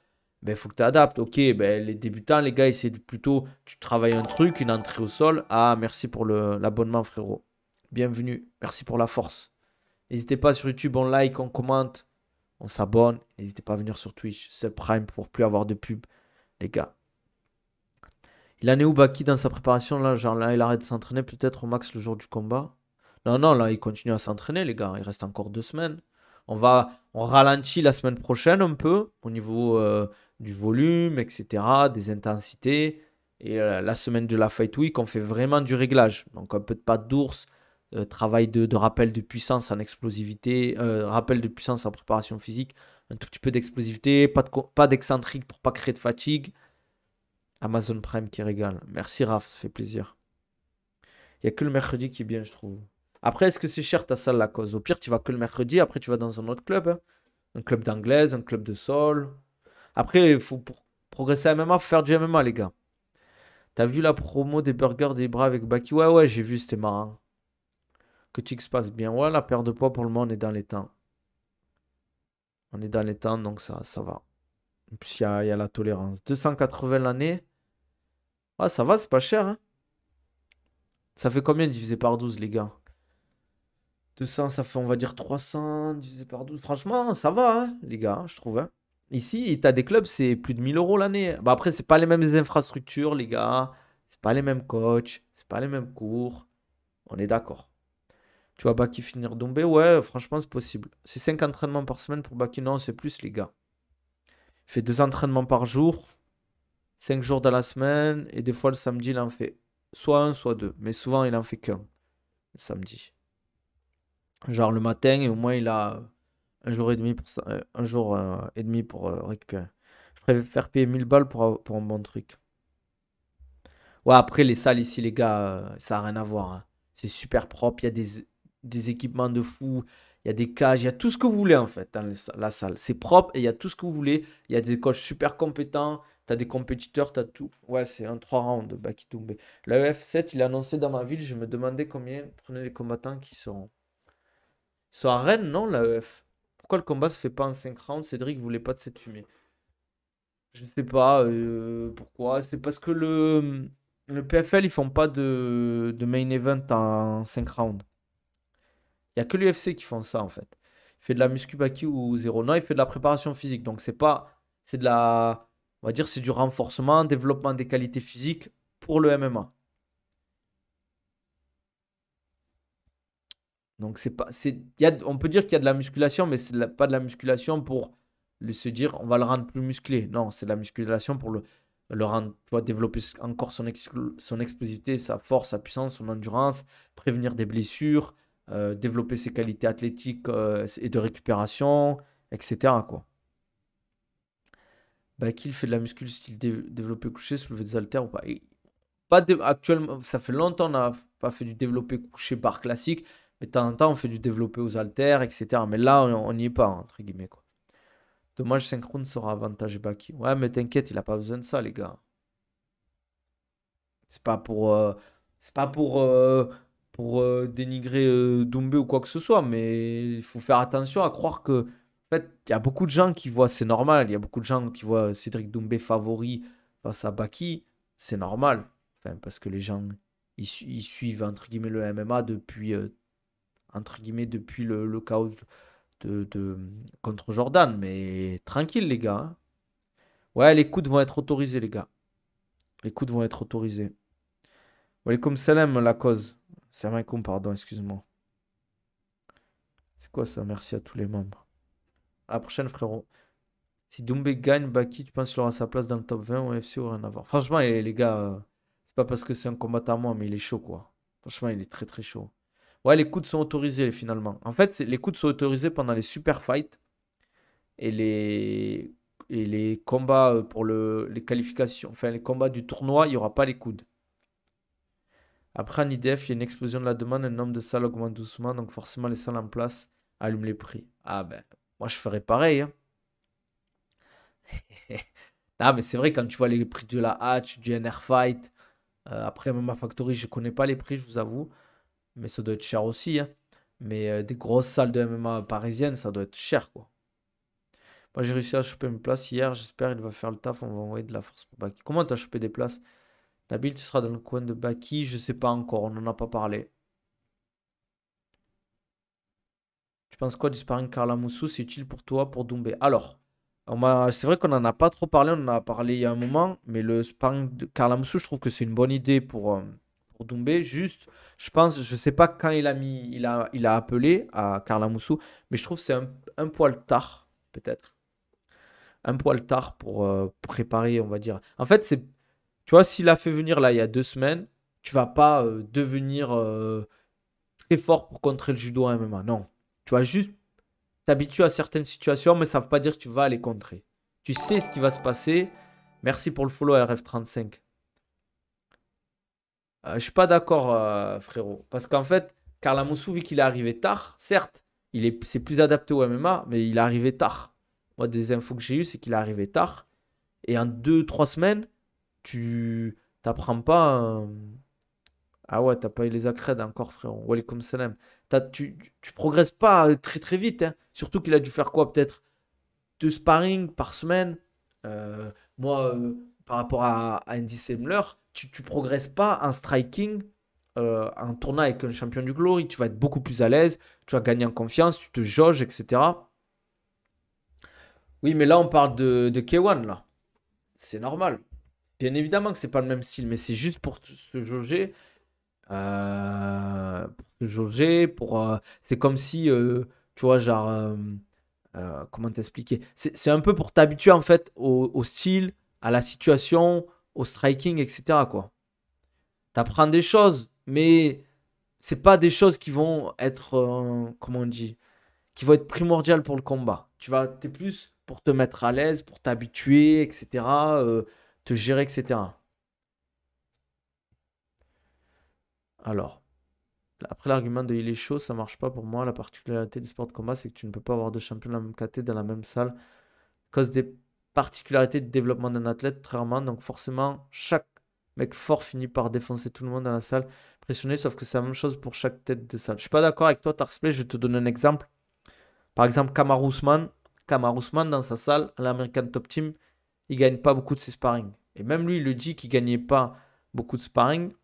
Ben, il faut que tu adaptes. Ok, ben, les débutants, les gars, essaient plutôt, tu travailles un truc, une entrée au sol. Ah, merci pour l'abonnement, frérot. Bienvenue. Merci pour la force. N'hésitez pas sur YouTube, on like, on commente, on s'abonne. N'hésitez pas à venir sur Twitch, Subprime pour plus avoir de pub, les gars. Il en est où Baki dans sa préparation là? Genre là, il arrête de s'entraîner peut-être au max le jour du combat. Non, non, là, il continue à s'entraîner, les gars. Il reste encore 2 semaines. On ralentit la semaine prochaine un peu au niveau du volume, etc., des intensités. Et la semaine de la Fight Week, on fait vraiment du réglage. Donc un peu de patte d'ours, travail de rappel de puissance en explosivité, rappel de puissance en préparation physique, un tout petit peu d'explosivité, pas d'excentrique pour pas créer de fatigue. Amazon Prime qui régale. Merci Raph, ça fait plaisir. Il n'y a que le mercredi qui est bien, je trouve. Après, est-ce que c'est cher ta salle la cause? Au pire, tu vas que le mercredi, après tu vas dans un autre club, hein. Un club d'anglaise, un club de sol. Après, il faut pour progresser à MMA, faut faire du MMA, les gars. T'as vu la promo des burgers des bras avec Baki? Ouais, ouais, j'ai vu, c'était marrant. Que tu se passe bien. Ouais, la perte de poids pour le moment, on est dans les temps. On est dans les temps, donc ça va. En plus, il y a la tolérance. 280 l'année. Ouais, ça va, c'est pas cher, hein. Ça fait combien divisé par 12 les gars? 200, ça fait, on va dire, 300 divisé par 12. Franchement, ça va, hein, les gars, je trouve, hein. Ici, t'as des clubs, c'est plus de 1 000 € l'année. Bah après, c'est pas les mêmes infrastructures, les gars. C'est pas les mêmes coachs. C'est pas les mêmes cours. On est d'accord. Tu vois Baki finir Dombé? Ouais, franchement, c'est possible. C'est 5 entraînements par semaine pour Baki. Non, c'est plus, les gars. Il fait 2 entraînements par jour, 5 jours dans la semaine. Et des fois, le samedi, il en fait soit un, soit deux. Mais souvent, il en fait qu'un, le samedi. Genre le matin, et au moins, il a un jour et demi pour ça, un jour et demi pour récupérer. Je préfère payer 1000 balles pour un bon truc. Ouais, après, les salles ici, les gars, ça n'a rien à voir, hein. C'est super propre. Il y a des équipements de fou. Il y a des cages. Il y a tout ce que vous voulez, en fait, dans la salle. C'est propre et il y a tout ce que vous voulez. Il y a des coachs super compétents. Tu as des compétiteurs, tu as tout. Ouais, c'est un 3 rounds de Baki Doumbé. La EF7, il a annoncé dans ma ville. Je me demandais combien prenaient les combattants qui sont. Ils sont à Rennes, non, la EF? Pourquoi le combat se fait pas en 5 rounds? Cédric voulait pas de cette fumée. Je ne sais pas pourquoi. C'est parce que le PFL, ils font pas de main event en 5 rounds. Il n'y a que l'UFC qui font ça, en fait. Il fait de la muscu baki ou zéro. Non, il fait de la préparation physique. Donc, c'est pas. C'est de la. On va dire, c'est du renforcement, développement des qualités physiques pour le MMA. Donc, c'est pas. On peut dire qu'il y a de la musculation, mais c'est pas de la musculation pour se dire on va le rendre plus musclé. Non, c'est de la musculation pour le le rendre, tu vois, développer encore son explosivité, sa force, sa puissance, son endurance, prévenir des blessures, développer ses qualités athlétiques et de récupération, etc., quoi. Baki, il fait de la muscu style développé couché, soulevé des haltères ou pas? Actuellement, ça fait longtemps qu'on n'a pas fait du développé couché barre classique, mais de temps en temps, on fait du développé aux haltères, etc. Mais là, on n'y est pas, entre guillemets, quoi. Dommage, synchrone sera avantage Baki. Ouais, mais t'inquiète, il a pas besoin de ça, les gars. C'est pas pour dénigrer Doumbé ou quoi que ce soit, mais il faut faire attention à croire que, en fait, il y a beaucoup de gens qui voient, c'est normal, il y a beaucoup de gens qui voient Cédric Doumbé favori face à Baki, c'est normal. Enfin, parce que les gens, ils suivent, entre guillemets, le MMA depuis, entre guillemets, depuis le chaos contre Jordan. Mais tranquille, les gars, hein. Ouais, les coudes vont être autorisés, les gars. Les coudes vont être autorisés. Walaikum salam, la cause. Salam alaikum, pardon, excuse-moi. C'est quoi ça? Merci à tous les membres. À la prochaine, frérot. Si Doumbé gagne, Baki, tu penses qu'il aura sa place dans le top 20 au UFC ou rien à voir? Franchement, les gars, c'est pas parce que c'est un combattant à moi, mais il est chaud, quoi. Franchement, il est très très chaud. Ouais, les coudes sont autorisés finalement. En fait, les coudes sont autorisés pendant les super fights et les combats pour les qualifications, enfin les combats du tournoi, il n'y aura pas les coudes. Après, en IDF, il y a une explosion de la demande, un nombre de salles augmente doucement, donc forcément les salles en place allument les prix. Ah ben, moi je ferais pareil, hein. Ah, mais c'est vrai, quand tu vois les prix de la Hatch, du NR Fight, après MMA Factory, je connais pas les prix, je vous avoue, mais ça doit être cher aussi, hein. Mais des grosses salles de MMA parisiennes, ça doit être cher, quoi. Moi, j'ai réussi à choper une place hier, j'espère il va faire le taf, on va envoyer de la force pour Baki. Comment t'as chopé des places? Nabil, tu seras dans le coin de Baki, je sais pas encore, on n'en a pas parlé. Tu penses quoi du sparring Karla Moussou? C'est utile pour toi, pour Doumbé? Alors, c'est vrai qu'on n'en a pas trop parlé, on en a parlé il y a un moment, mais le sparring de Karla Moussou, je trouve que c'est une bonne idée pour Doumbé. Juste, je pense, je sais pas quand il a appelé à Karla Moussou, mais je trouve que c'est un poil tard, peut-être. Un poil tard pour préparer, on va dire. En fait, tu vois, s'il a fait venir là il y a 2 semaines, tu vas pas devenir très fort pour contrer le judo en MMA. Non. Tu vas juste t'habituer à certaines situations, mais ça ne veut pas dire que tu vas les contrer. Tu sais ce qui va se passer. Merci pour le follow RF35. Je suis pas d'accord, frérot. Parce qu'en fait, Karl Moussou, vu qu'il est arrivé tard, certes, c'est plus adapté au MMA, mais il est arrivé tard. Moi, des infos que j'ai eues, c'est qu'il est arrivé tard. Et en 2, 3 semaines, tu t'apprends pas. Ah ouais, t'as pas eu les accrèdes encore, frérot. Walaikum salam. Tu progresses pas très très vite, hein. Surtout qu'il a dû faire quoi? Peut-être 2 sparring par semaine. Moi, par rapport à Andy Semler, tu progresses pas en striking, en tournant avec un champion du Glory. Tu vas être beaucoup plus à l'aise, tu vas gagner en confiance, tu te jauges, etc. Oui, mais là, on parle de K1, là. C'est normal. Bien évidemment que c'est pas le même style, mais c'est juste pour se jauger. Pour se jauger, c'est comme si, tu vois, genre, comment t'expliquer? C'est un peu pour t'habituer, en fait, au style, à la situation, au striking, etc., quoi. T'apprends des choses, mais c'est pas des choses qui vont être, comment on dit, qui vont être primordiales pour le combat. T'es plus pour te mettre à l'aise, pour t'habituer, etc., te gérer, etc. Alors. Après l'argument de il est chaud, ça marche pas pour moi. La particularité des sports de combat, c'est que tu ne peux pas avoir deux champions de la même caté dans la même salle. À cause des particularités de développement d'un athlète, très rarement. Donc forcément, chaque mec fort finit par défoncer tout le monde dans la salle. Pressionné, sauf que c'est la même chose pour chaque tête de salle. Je suis pas d'accord avec toi, Tarsplay. Je vais te donner un exemple. Par exemple, Kamaru Usman. Kamaru Usman, dans sa salle, à l'American Top Team, il gagne pas beaucoup de ses sparring. Et même lui, il le dit qu'il gagnait pas beaucoup de sparring.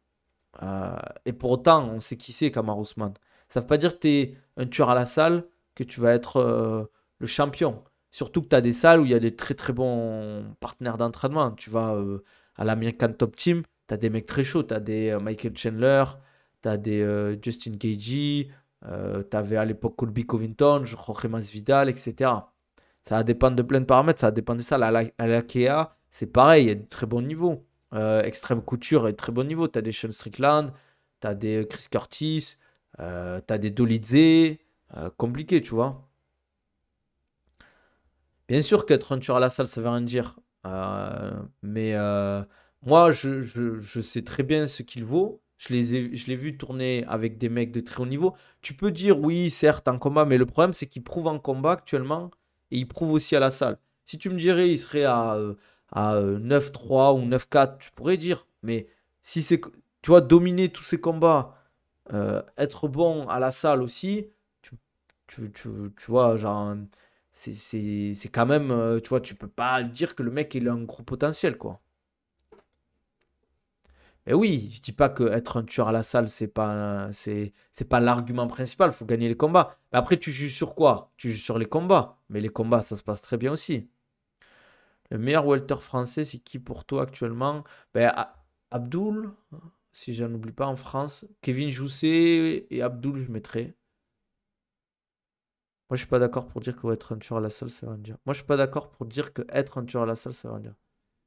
Et pour autant, on sait qui c'est, Kamaru Usman. Ça ne veut pas dire que tu es un tueur à la salle, que tu vas être le champion. Surtout que tu as des salles où il y a des très très bons partenaires d'entraînement. Tu vas à l'American Top Team, tu as des mecs très chauds. Tu as des Michael Chandler, tu as des Justin Gaethje, tu avais à l'époque Colby Covington, Jorge Masvidal, etc. Ça va dépendre de plein de paramètres, ça va dépendre de ça. À l'AKA, c'est pareil, il y a de très bons niveaux. Extrême Couture est de très bon niveau. Tu as des Sean Strickland, tu as des Chris Curtis, tu as des Dolidze. Compliqué, tu vois. Bien sûr qu'être un tueur à la salle, ça veut rien dire. Mais moi, je sais très bien ce qu'il vaut. Je l'ai vu tourner avec des mecs de très haut niveau. Tu peux dire oui, certes, en combat, mais le problème, c'est qu'il prouve en combat actuellement et il prouve aussi à la salle. Si tu me dirais il serait à 9-3 ou 9-4, tu pourrais dire. Mais si c'est, tu vois, dominer tous ces combats, être bon à la salle aussi, tu, tu vois, genre, c'est quand même, tu vois, tu peux pas dire que le mec il a un gros potentiel, quoi. Et oui, je dis pas que être un tueur à la salle, c'est pas l'argument principal, faut gagner les combats. Mais après, tu juges sur quoi? Tu juges sur les combats. Mais les combats, ça se passe très bien aussi. Le meilleur welter français, c'est qui pour toi actuellement? Ben, Abdul, si j'en oublie pas en France. Kevin Jousset et Abdul, je mettrais. Moi, je suis pas d'accord pour dire que être un tueur à la salle, ça veut rien dire. Moi, je suis pas d'accord pour dire que être un tueur à la salle, ça veut rien dire.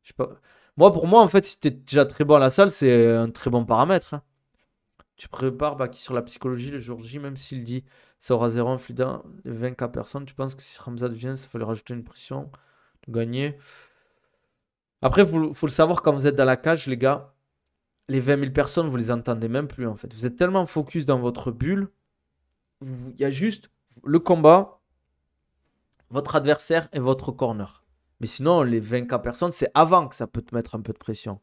Je sais pas. Moi, pour moi, en fait, si t'es déjà très bon à la salle, c'est un très bon paramètre, hein. Tu prépares Baki sur la psychologie le jour J, même s'il dit ça aura 0 influent, 20K personnes. Tu penses que si Ramzat vient, ça va lui rajouter une pression de gagner? Après, faut le savoir quand vous êtes dans la cage, les gars. Les 20 000 personnes, vous les entendez même plus, en fait. Vous êtes tellement focus dans votre bulle. Il y a juste le combat, votre adversaire et votre corner. Mais sinon, les 20K personnes, c'est avant que ça peut te mettre un peu de pression.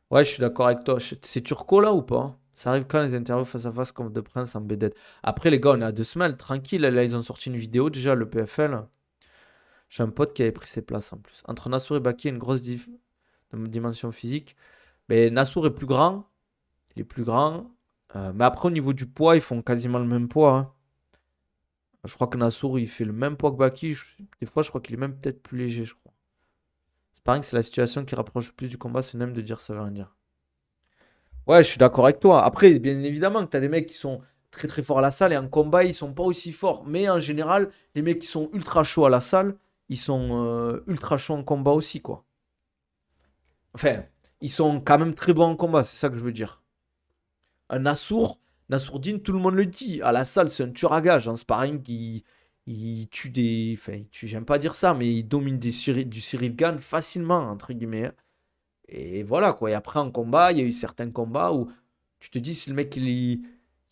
Ouais, je suis d'accord avec toi. C'est Turco là ou pas? Ça arrive quand les interviews face à face comme de Prince en BD. Après, les gars, on est à 2 semaines, tranquille. Là, ils ont sorti une vidéo déjà, le PFL. J'ai un pote qui avait pris ses places en plus. Entre Nassour et Baki, il y a une grosse dimension physique. Mais Nassour est plus grand. Il est plus grand. Mais après, au niveau du poids, ils font quasiment le même poids, hein. Je crois que Nassour, il fait le même poids que Baki. Des fois, je crois qu'il est même peut-être plus léger, je crois. C'est pareil que c'est la situation qui rapproche le plus du combat, c'est même de dire ça veut rien dire. Ouais, je suis d'accord avec toi. Après, bien évidemment que tu as des mecs qui sont très très forts à la salle et en combat, ils sont pas aussi forts. Mais en général, les mecs qui sont ultra chauds à la salle, ils sont ultra chauds en combat aussi, quoi. Enfin, ils sont quand même très bons en combat, c'est ça que je veux dire. Un Nassourdine, tout le monde le dit. À la salle, c'est un tueur à gage. En sparring, il tue des. Enfin, j'aime pas dire ça, mais il domine du Cyril Gane facilement, entre guillemets, hein. Et voilà, quoi. Et après, en combat, il y a eu certains combats où tu te dis, si le mec, il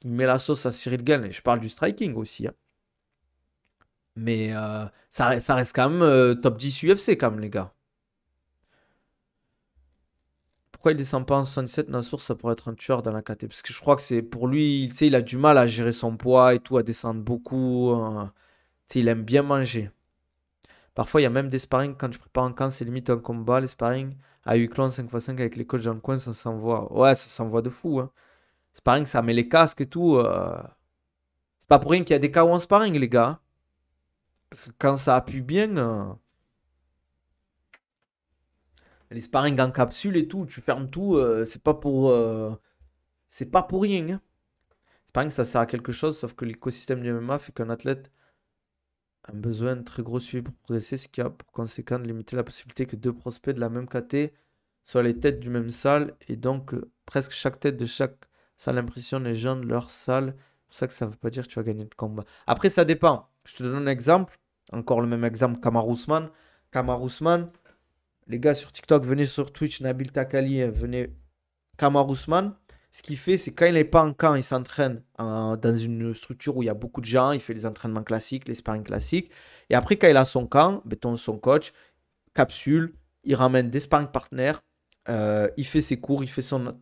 met la sauce à Cyril Gane, et je parle du striking aussi, hein. Mais ça reste quand même top 10 UFC, quand même, les gars. Pourquoi il descend pas en 77 Nassour, ça pourrait être un tueur dans la KT. Parce que je crois que c'est pour lui, tu sais, il a du mal à gérer son poids et tout, à descendre beaucoup, tu sais, il aime bien manger. Parfois, il y a même des sparring quand tu prépares un camp, c'est limite un combat, les sparring à huis clos en 5x5 avec les coachs dans le coin, ça s'envoie. Ouais, ça s'envoie de fou, hein. Sparring, ça met les casques et tout. C'est pas pour rien qu'il y a des KO en sparring, les gars, hein. Parce que quand ça appuie bien, les sparring en capsule et tout, tu fermes tout, c'est pas pour rien, hein. Sparring, ça sert à quelque chose, sauf que l'écosystème du MMA fait qu'un athlète a besoin de très gros suivi pour progresser, ce qui a pour conséquent de limiter la possibilité que deux prospects de la même KT soient les têtes du même salle, et donc presque chaque tête de chaque salle impressionne les gens de leur salle. C'est pour ça que ça veut pas dire que tu vas gagner de combat. Après, ça dépend. Je te donne un exemple. Encore le même exemple, Kamaru Usman. Kamaru Usman, les gars sur TikTok, venez sur Twitch, Nabil Takali, venez. Kamaru Usman, ce qu'il fait, c'est quand il n'est pas en camp, il s'entraîne dans une structure où il y a beaucoup de gens, il fait les entraînements classiques, les sparring classiques. Et après, quand il a son camp, mettons son coach, capsule, il ramène des sparring partners, il fait ses cours, il fait son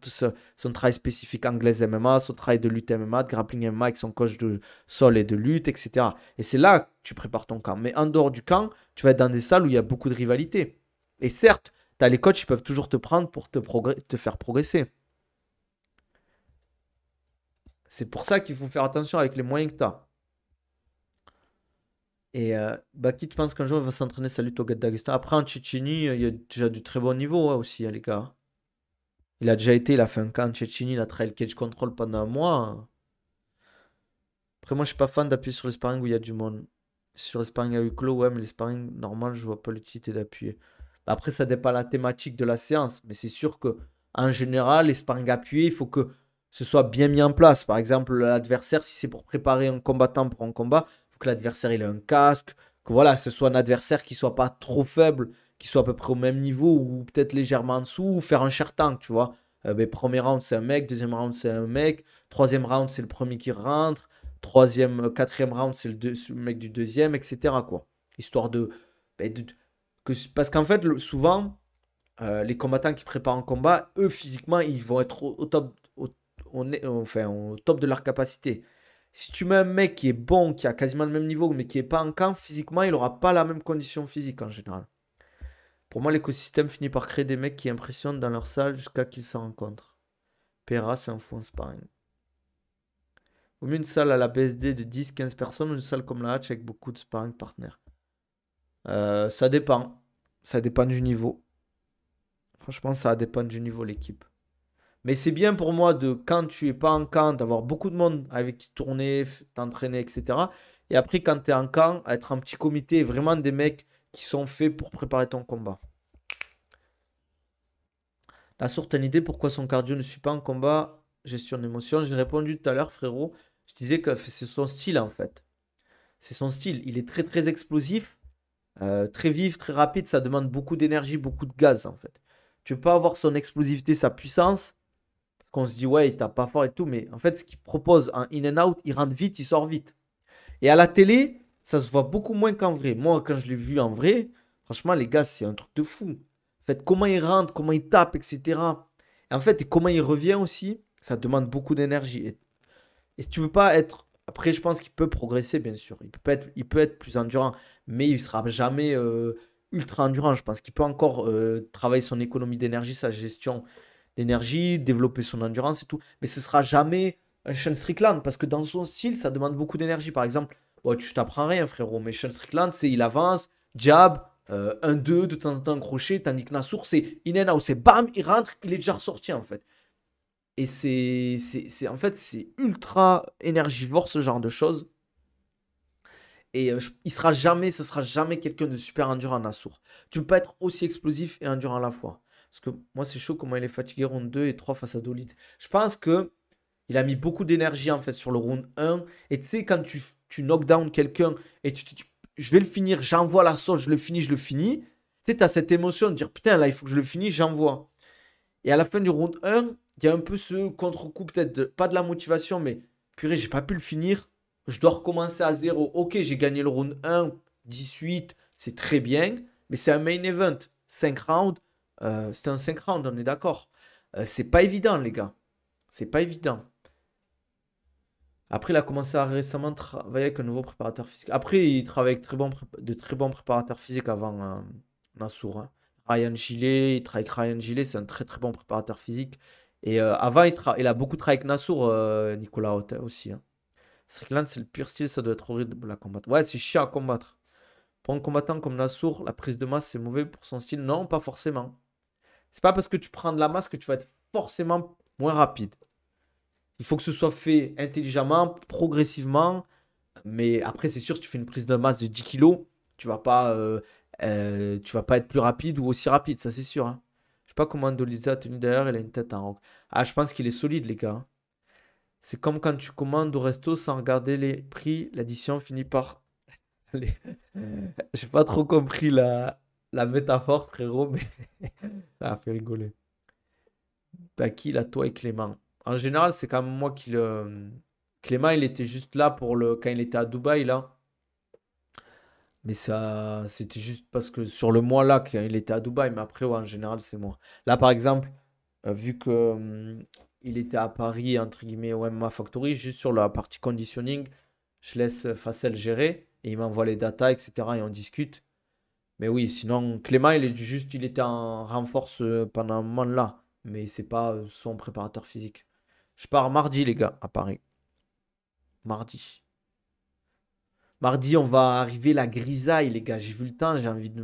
travail spécifique anglaise MMA, son travail de lutte MMA, de grappling MMA avec son coach de sol et de lutte, etc. Et c'est là que tu prépares ton camp. Mais en dehors du camp, tu vas être dans des salles où il y a beaucoup de rivalité. Et certes, tu as les coachs qui peuvent toujours te prendre pour te faire progresser. C'est pour ça qu'il faut faire attention avec les moyens que tu as. Et Baki, tu penses qu'un jour il va s'entraîner sa lutte au Daghestan? Après, en Tchétchénie, il y a déjà du très bon niveau, hein, aussi, hein, les gars. Il a déjà été, il a fait un camp en Tchétchénie, il a travaillé le cage control pendant un mois, hein. Après, moi, je suis pas fan d'appuyer sur le sparring où il y a du monde. Sur le sparring à huis clos, ouais, mais les sparring normal, je vois pas l'utilité d'appuyer. Après, ça dépend de la thématique de la séance, mais c'est sûr que en général, les sparring appuyés, il faut que ce soit bien mis en place. Par exemple, l'adversaire, si c'est pour préparer un combattant pour un combat, il faut que l'adversaire il ait un casque, que voilà, ce soit un adversaire qui soit pas trop faible, qui soit à peu près au même niveau ou peut-être légèrement en dessous, ou faire un share tank, tu vois. Ben, premier round, c'est un mec, deuxième round, c'est un mec, troisième round, c'est le premier qui rentre, quatrième round, c'est le mec du deuxième, etc. quoi. Histoire ben, parce qu'en fait, souvent, les combattants qui préparent un combat, eux, physiquement, ils vont être au top, enfin, au top de leur capacité. Si tu mets un mec qui est bon, qui a quasiment le même niveau, mais qui n'est pas en camp, physiquement, il n'aura pas la même condition physique en général. Pour moi, l'écosystème finit par créer des mecs qui impressionnent dans leur salle jusqu'à qu'ils s'en rencontrent. Pera, c'est un fou en sparring. Vaut mieux une salle à la BSD de 10-15 personnes ou une salle comme la Hatch avec beaucoup de sparring partners. Ça dépend. Ça dépend du niveau. Franchement, ça dépend du niveau, l'équipe. Mais c'est bien pour moi de, quand tu es pas en camp, d'avoir beaucoup de monde avec qui tourner, t'entraîner, etc. Et après, quand tu es en camp, être un petit comité, vraiment des mecs qui sont faits pour préparer ton combat. La source, t'as une idée pourquoi son cardio ne suit pas en combat, gestion d'émotion? J'ai répondu tout à l'heure, frérot. Je disais que c'est son style, en fait. C'est son style. Il est très, très explosif, très vif, très rapide. Ça demande beaucoup d'énergie, beaucoup de gaz, en fait. Tu peux pas avoir son explosivité, sa puissance. Parce qu'on se dit, ouais, il tape pas fort et tout. Mais en fait, ce qu'il propose en in and out, il rentre vite, il sort vite. Et à la télé, ça se voit beaucoup moins qu'en vrai. Moi, quand je l'ai vu en vrai, franchement, les gars, c'est un truc de fou. En fait, comment il rentre, comment il tape, etc. Et en fait, comment il revient aussi, ça demande beaucoup d'énergie. Et si tu veux pas être. Après, je pense qu'il peut progresser, bien sûr. Il peut être plus endurant. Mais il sera jamais ultra endurant. Je pense qu'il peut encore travailler son économie d'énergie, sa gestion d'énergie, développer son endurance et tout. Mais ce sera jamais un Sean Strickland parce que dans son style, ça demande beaucoup d'énergie. Par exemple, bon, tu t'apprends rien, frérot, mais Sean Strickland, c'est il avance, jab, 1-2, de temps en temps un crochet, tandis que Nassour, c'est in and out, c'est bam, il rentre, il est déjà ressorti en fait. Et en fait, c'est ultra énergivore ce genre de choses. Et ce sera jamais quelqu'un de super endurant, Nassour. Tu peux pas être aussi explosif et endurant à la fois. Parce que moi, c'est chaud comment il est fatigué round 2 et 3 face à Dolit. Je pense que il a mis beaucoup d'énergie en fait sur le round 1. Et tu sais, quand tu knock down quelqu'un et tu te dis, je vais le finir, j'envoie la sauce, je le finis, je le finis. Tu sais, tu as cette émotion de dire, putain, là, il faut que je le finisse, j'envoie. Et à la fin du round 1, il y a un peu ce contre-coup, peut-être, pas de la motivation, mais purée, j'ai pas pu le finir. Je dois recommencer à zéro. Ok, j'ai gagné le round 1, 18, c'est très bien, mais c'est un main event. 5 rounds, c'est un 5 rounds, on est d'accord. C'est pas évident, les gars. C'est pas évident. Après, il a commencé à récemment travailler avec un nouveau préparateur physique. Après, il travaille avec de très bons préparateurs physiques avant Nassour, hein. Ryan Gillet, il travaille avec Ryan Gillet, c'est un très très bon préparateur physique. Et avant, il a beaucoup travaillé avec Nassour, Nicolas Haute aussi, hein. Strickland, c'est le pire style, ça doit être horrible à combattre. Ouais, c'est chiant à combattre. Pour un combattant comme Nassour, la prise de masse, c'est mauvais pour son style. Non, pas forcément. C'est pas parce que tu prends de la masse que tu vas être forcément moins rapide. Il faut que ce soit fait intelligemment, progressivement. Mais après, c'est sûr, si tu fais une prise de masse de 10 kilos, tu vas pas être plus rapide ou aussi rapide, ça c'est sûr, hein. Je sais pas comment Dolizza a tenu d'ailleurs, il a une tête en rock. Ah, je pense qu'il est solide, les gars, hein. C'est comme quand tu commandes au resto sans regarder les prix, l'addition finit par. Allez. J'ai pas trop compris la métaphore, frérot, mais ça a fait rigoler. Bah, qui, là, toi et Clément? En général, c'est quand même moi qui le. Clément, il était juste là quand il était à Dubaï, là. Mais ça, c'était juste parce que sur le mois là, qu'il était à Dubaï. Mais après, ouais, en général, c'est moi. Là, par exemple, vu que il était à Paris, entre guillemets, au MMA Factory, juste sur la partie conditioning, je laisse Facel gérer et il m'envoie les datas, etc. et on discute. Mais oui, sinon, Clément, il était en renforce pendant un moment là. Mais c'est pas son préparateur physique. Je pars mardi, les gars, à Paris. Mardi. Mardi, on va arriver la grisaille, les gars. J'ai vu le temps, j'ai envie de.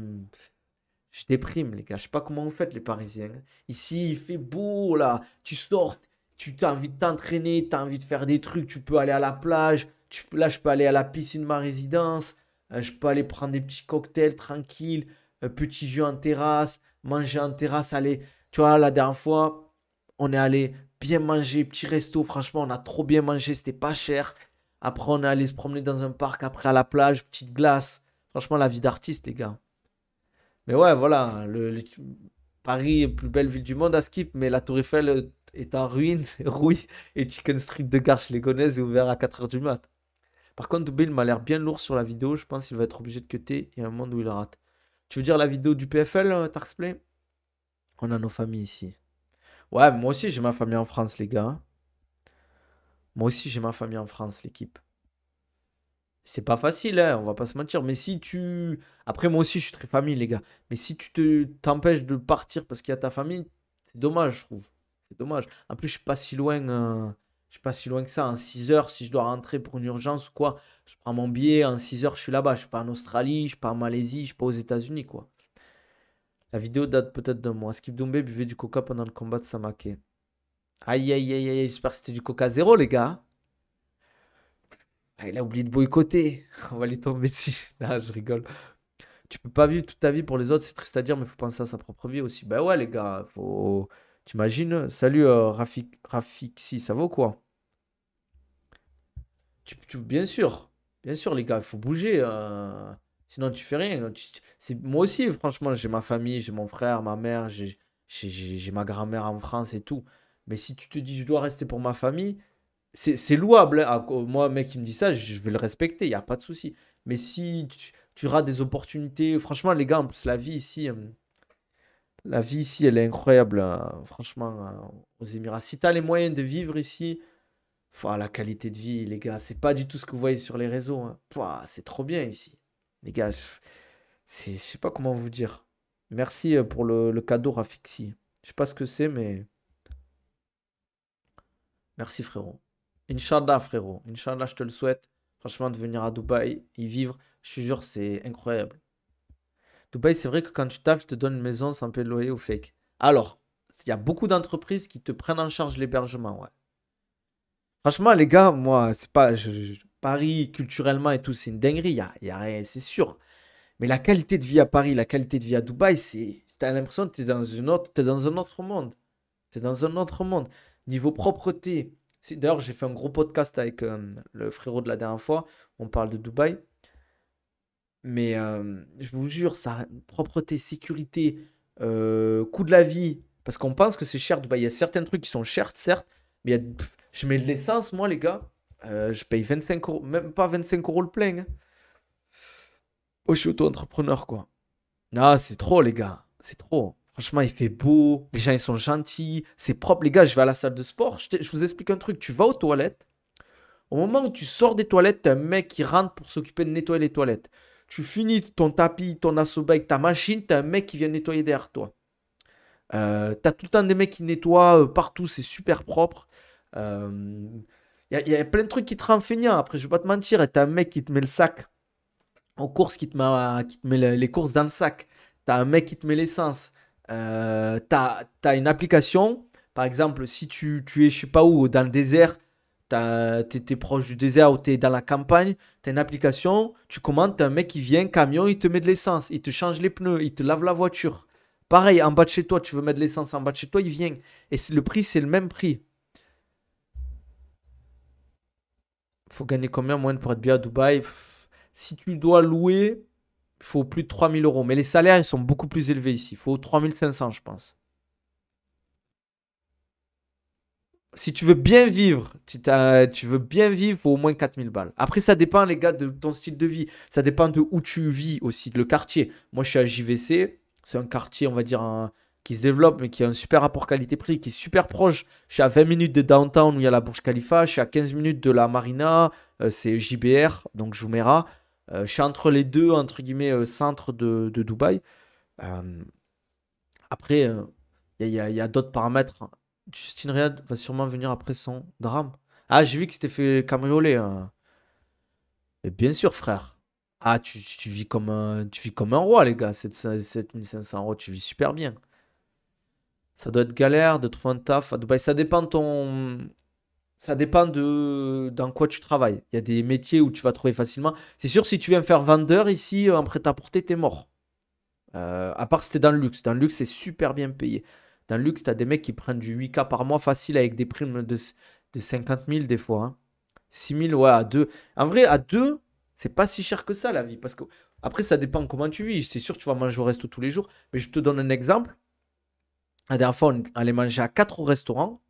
Je déprime, les gars. Je sais pas comment vous faites, les Parisiens. Ici, il fait beau, là. Tu sors, tu as envie de t'entraîner, tu as envie de faire des trucs. Tu peux aller à la plage. Là, je peux aller à la piscine de ma résidence. Je peux aller prendre des petits cocktails tranquilles, petit jus en terrasse, manger en terrasse, aller. Tu vois, la dernière fois, on est allé bien manger, petit resto. Franchement, on a trop bien mangé, c'était pas cher. Après, on est allé se promener dans un parc, après à la plage, petite glace. Franchement, la vie d'artiste, les gars. Mais ouais, voilà, Paris est plus belle ville du monde à Skip, mais la Tour Eiffel est en ruine, rouille, et Chicken Street de Gare chez les Gonaises est ouvert à 4 heures du mat. Par contre, Double m'a l'air bien lourd sur la vidéo, je pense qu'il va être obligé de cutter, il y a un monde où il rate. Tu veux dire la vidéo du PFL, Tarksplay? On a nos familles ici. Ouais, moi aussi j'ai ma famille en France, les gars. Moi aussi j'ai ma famille en France, l'équipe. C'est pas facile, hein, on va pas se mentir. Mais si tu. Après, moi aussi, je suis très famille, les gars. Mais si tu t'empêches de partir parce qu'il y a ta famille, c'est dommage, je trouve. C'est dommage. En plus, je suis pas si loin. Je suis pas si loin que ça. En 6 heures, si je dois rentrer pour une urgence ou quoi, je prends mon billet. En 6 heures, je suis là-bas. Je suis pas en Australie, je suis pas en Malaisie, je suis pas aux États-Unis, quoi. La vidéo date peut-être d'un mois. Skip Doumbé buvait du coca pendant le combat de Samake. Aïe, aïe, aïe, aïe. J'espère que c'était du coca zéro, les gars. Ah, il a oublié de boycotter. On va lui tomber dessus. Là, je rigole. Tu peux pas vivre toute ta vie pour les autres, c'est triste à dire, mais faut penser à sa propre vie aussi. Bah ouais, les gars, faut. T'imagines? Salut Rafik, si ça va ou quoi? Bien sûr, les gars, il faut bouger. Sinon, tu fais rien. Moi aussi, franchement, j'ai ma famille, j'ai mon frère, ma mère, j'ai ma grand-mère en France et tout. Mais si tu te dis, je dois rester pour ma famille, c'est louable, hein. Moi, un mec qui me dit ça, je vais le respecter, il n'y a pas de souci. Mais si tu rates des opportunités, franchement, les gars, en plus, la vie ici, elle est incroyable, franchement, aux Émirats. Si tu as les moyens de vivre ici, la qualité de vie, les gars, c'est pas du tout ce que vous voyez sur les réseaux, hein. C'est trop bien ici. Les gars, je sais pas comment vous dire. Merci pour le cadeau, Rafixi. Je sais pas ce que c'est, mais merci, frérot. Inch'Allah, frérot. Inch'Allah, je te le souhaite. Franchement, de venir à Dubaï, y vivre, je te jure, c'est incroyable. Dubaï, c'est vrai que quand tu taffes, ils te donnent une maison sans payer de loyer ou fake. Alors, il y a beaucoup d'entreprises qui te prennent en charge l'hébergement, ouais. Franchement, les gars, moi, c'est pas. Paris, culturellement et tout, c'est une dinguerie, y a rien, c'est sûr. Mais la qualité de vie à Paris, la qualité de vie à Dubaï, t'as l'impression que t'es dans un autre monde. T'es dans un autre monde. Niveau propreté. D'ailleurs, j'ai fait un gros podcast avec le frérot de la dernière fois. On parle de Dubaï. Mais je vous jure, ça, propreté, sécurité, coût de la vie. Parce qu'on pense que c'est cher Dubaï. Il y a certains trucs qui sont chers, certes. Mais je mets de l'essence, moi, les gars. Je paye 25 euros, même pas 25 euros le plein, hein. Oh, je suis auto-entrepreneur, quoi. Ah, c'est trop, les gars. C'est trop. Franchement, il fait beau. Les gens, ils sont gentils. C'est propre. Les gars, je vais à la salle de sport. Je vous explique un truc. Tu vas aux toilettes. Au moment où tu sors des toilettes, t'as un mec qui rentre pour s'occuper de nettoyer les toilettes. Tu finis ton tapis, ton assoba avec ta machine, t'as un mec qui vient nettoyer derrière toi. T'as tout le temps des mecs qui nettoient partout, c'est super propre. Il y a plein de trucs qui te rendent feignant. Après, je vais pas te mentir, et t'as un mec qui te met le sac en course, qui te met les courses dans le sac. T'as un mec qui te met l'essence. T'as une application. Par exemple, si tu es, je sais pas où, dans le désert, t'es proche du désert ou t'es dans la campagne, t'as une application, tu commandes, t'as un mec qui vient, camion, il te met de l'essence, il te change les pneus, il te lave la voiture. Pareil, en bas de chez toi, tu veux mettre de l'essence en bas de chez toi, il vient. Et le prix, c'est le même prix. Faut gagner combien moyenne pour être bien à Dubaï? Si tu dois louer, il faut plus de 3 000 euros. Mais les salaires, ils sont beaucoup plus élevés ici. Il faut 3 500, je pense. Si tu veux bien vivre, tu veux bien vivre, il faut au moins 4 000 balles. Après, ça dépend, les gars, de ton style de vie. Ça dépend de où tu vis aussi, de le quartier. Moi, je suis à JVC. C'est un quartier, on va dire, qui se développe, mais qui a un super rapport qualité-prix, qui est super proche. Je suis à 20 minutes de downtown où il y a la Burj Khalifa. Je suis à 15 minutes de la Marina. C'est JBR, donc Jumeirah. Je suis entre les deux, entre guillemets, centres de Dubaï. Euh, Après, il y a d'autres paramètres, hein. Justin Riyad va sûrement venir après son drame. Ah, j'ai vu que c'était fait cambrioler, hein. Mais bien sûr, frère. Ah, tu vis comme un roi, les gars. 7 500 euros, tu vis super bien. Ça doit être galère de trouver un taf à Dubaï. Ça dépend de dans quoi tu travailles. Il y a des métiers où tu vas trouver facilement. C'est sûr, si tu viens faire vendeur ici en prêt-à-porter, t'es mort. À part si t'es dans le luxe. Dans le luxe, c'est super bien payé. Dans le luxe, t'as des mecs qui prennent du 8K par mois facile avec des primes de 50 000 des fois, hein. 6 000, ouais, à deux. En vrai, à deux, c'est pas si cher que ça la vie. Parce que après, ça dépend comment tu vis. C'est sûr, tu vas manger au resto tous les jours. Mais je te donne un exemple. La dernière fois, on allait manger à 4 au restaurant.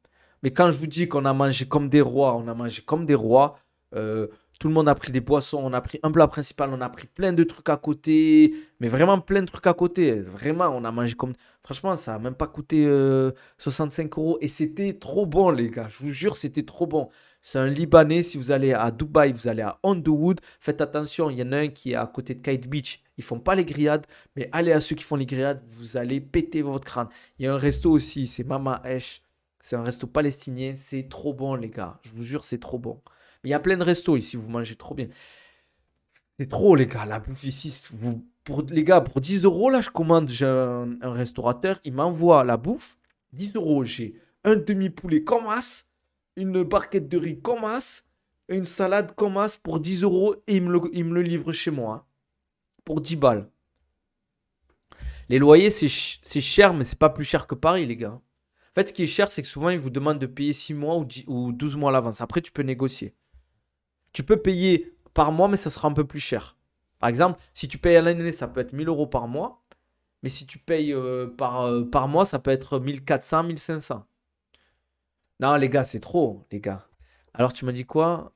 Mais quand je vous dis qu'on a mangé comme des rois, on a mangé comme des rois. Euh, Tout le monde a pris des poissons, on a pris un plat principal, on a pris plein de trucs à côté. Mais vraiment plein de trucs à côté. Vraiment, on a mangé comme. Franchement, ça a même pas coûté 65 euros. Et c'était trop bon, les gars. Je vous jure, c'était trop bon. C'est un Libanais. Si vous allez à Dubaï, vous allez à Underwood. Faites attention, il y en a un qui est à côté de Kite Beach. Ils font pas les grillades. Mais allez à ceux qui font les grillades, vous allez péter votre crâne. Il y a un resto aussi, c'est Mama Esh. C'est un resto palestinien. C'est trop bon, les gars. Je vous jure, c'est trop bon. Mais il y a plein de restos ici, vous mangez trop bien. C'est trop, les gars. La bouffe ici, pour, les gars, pour 10 euros, là, je commande. J'ai un restaurateur, il m'envoie la bouffe. 10 euros, j'ai un demi-poulet comme as, une barquette de riz comme as, une salade comme as pour 10 euros et il me le livre chez moi, hein, pour 10 balles. Les loyers, c'est cher, mais c'est pas plus cher que Paris, les gars. En fait, ce qui est cher, c'est que souvent, ils vous demandent de payer 6 mois ou 12 mois à l'avance. Après, tu peux négocier. Tu peux payer par mois, mais ça sera un peu plus cher. Par exemple, si tu payes à l'année, ça peut être 1000 euros par mois. Mais si tu payes par mois, ça peut être 1400, 1500. Non, les gars, c'est trop, les gars. Alors, tu m'as dit quoi?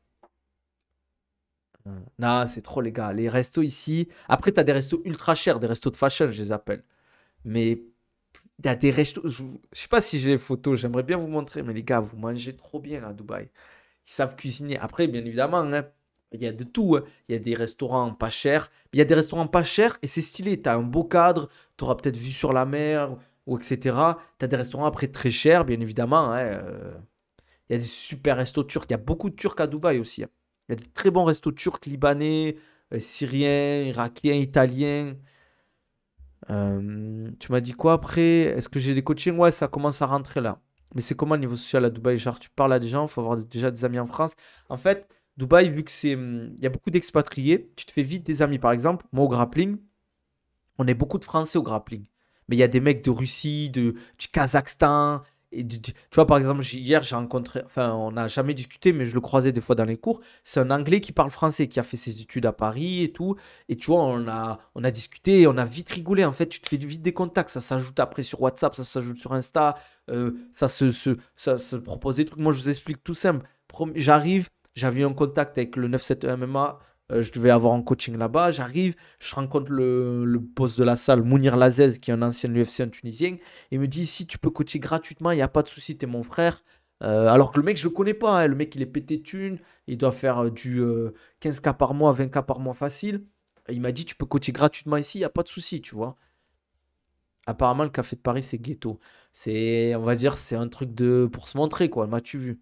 Non, c'est trop, les gars. Les restos ici. Après, tu as des restos ultra chers, des restos de fashion, je les appelle. Mais il y a des restos. Je sais pas si j'ai les photos, j'aimerais bien vous montrer. Mais les gars, vous mangez trop bien à Dubaï. Ils savent cuisiner. Après, bien évidemment, hein, il y a de tout, hein. Il y a des restaurants pas chers. Il y a des restaurants pas chers et c'est stylé. Tu as un beau cadre, tu auras peut-être vue sur la mer, ou etc. Tu as des restaurants après très chers, bien évidemment, hein. Il y a des super restos turcs. Il y a beaucoup de Turcs à Dubaï aussi, hein. Il y a des très bons restos turcs, libanais, syriens, irakiens, italiens. Tu m'as dit quoi après? Est-ce que j'ai des coachings? Ouais, ça commence à rentrer là. Mais c'est comment le niveau social à Dubaï? Genre, tu parles à des gens, il faut avoir déjà des amis en France. En fait, Dubaï, vu que il y a beaucoup d'expatriés, tu te fais vite des amis. Par exemple, moi au grappling, on est beaucoup de Français au grappling. Mais il y a des mecs de Russie, du Kazakhstan. Tu vois, par exemple, hier, j'ai rencontré. Enfin, on n'a jamais discuté, mais je le croisais des fois dans les cours. C'est un Anglais qui parle français, qui a fait ses études à Paris et tout. Et tu vois, on a discuté, on a vite rigolé. En fait, tu te fais vite des contacts. Ça s'ajoute après sur WhatsApp, ça s'ajoute sur Insta. Ça se propose des trucs. Moi, je vous explique tout simple. J'arrive, j'avais eu un contact avec le 971 MMA. Je devais avoir un coaching là-bas. J'arrive. Je rencontre le boss de la salle, Mounir Lazez, qui est un ancien UFC, un Tunisien. Il me dit, si tu peux coacher gratuitement, il n'y a pas de souci, t'es mon frère. Alors que le mec, je le connais pas, hein. Le mec, il est pété de thunes. Il doit faire du 15K par mois, 20K par mois facile. Et il m'a dit, tu peux coacher gratuitement ici, il n'y a pas de souci, tu vois. Apparemment, le café de Paris, c'est ghetto. On va dire, c'est un truc pour se montrer, quoi. M'as-tu vu?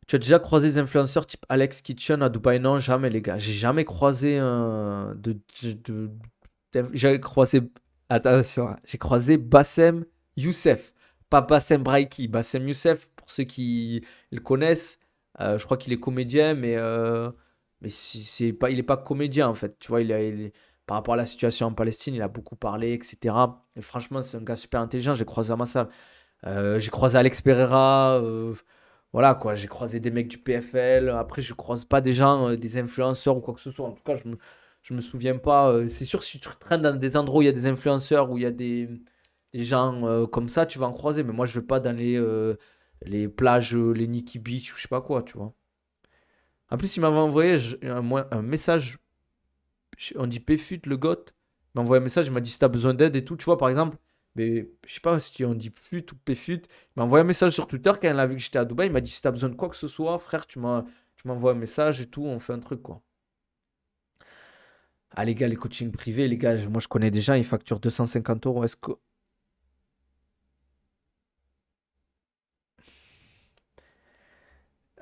Tu as déjà croisé des influenceurs type Alex Kitchen à Dubaï? Non, jamais, les gars. J'ai jamais croisé j'ai croisé. Attention, hein. J'ai croisé Bassem Youssef. Pas Bassem Braiki. Bassem Youssef, pour ceux qui le connaissent, je crois qu'il est comédien, mais c'est pas, il est pas comédien, en fait. Tu vois, par rapport à la situation en Palestine, il a beaucoup parlé, etc. Et franchement, c'est un gars super intelligent. J'ai croisé à ma salle. J'ai croisé Alex Pereira, voilà quoi, j'ai croisé des mecs du PFL. Après, je croise pas des gens, des influenceurs ou quoi que ce soit. En tout cas, je me souviens pas. C'est sûr, si tu traînes dans des endroits où il y a des influenceurs, où il y a des gens comme ça, tu vas en croiser. Mais moi, je vais pas dans les plages, les Nikki Beach ou je sais pas quoi, tu vois. En plus, il m'avait envoyé un message. On dit PFUT, le goth. Il m'a envoyé un message, il m'a dit si t'as besoin d'aide et tout. Tu vois, par exemple, mais je sais pas si on dit FUT ou PFUT. Il m'a envoyé un message sur Twitter quand il a vu que j'étais à Dubaï. Il m'a dit si t'as besoin de quoi que ce soit, frère, tu m'envoies un message et tout. On fait un truc, quoi. Ah, les gars, les coachings privés, les gars, moi je connais des gens, ils facturent 250 euros. Est-ce que.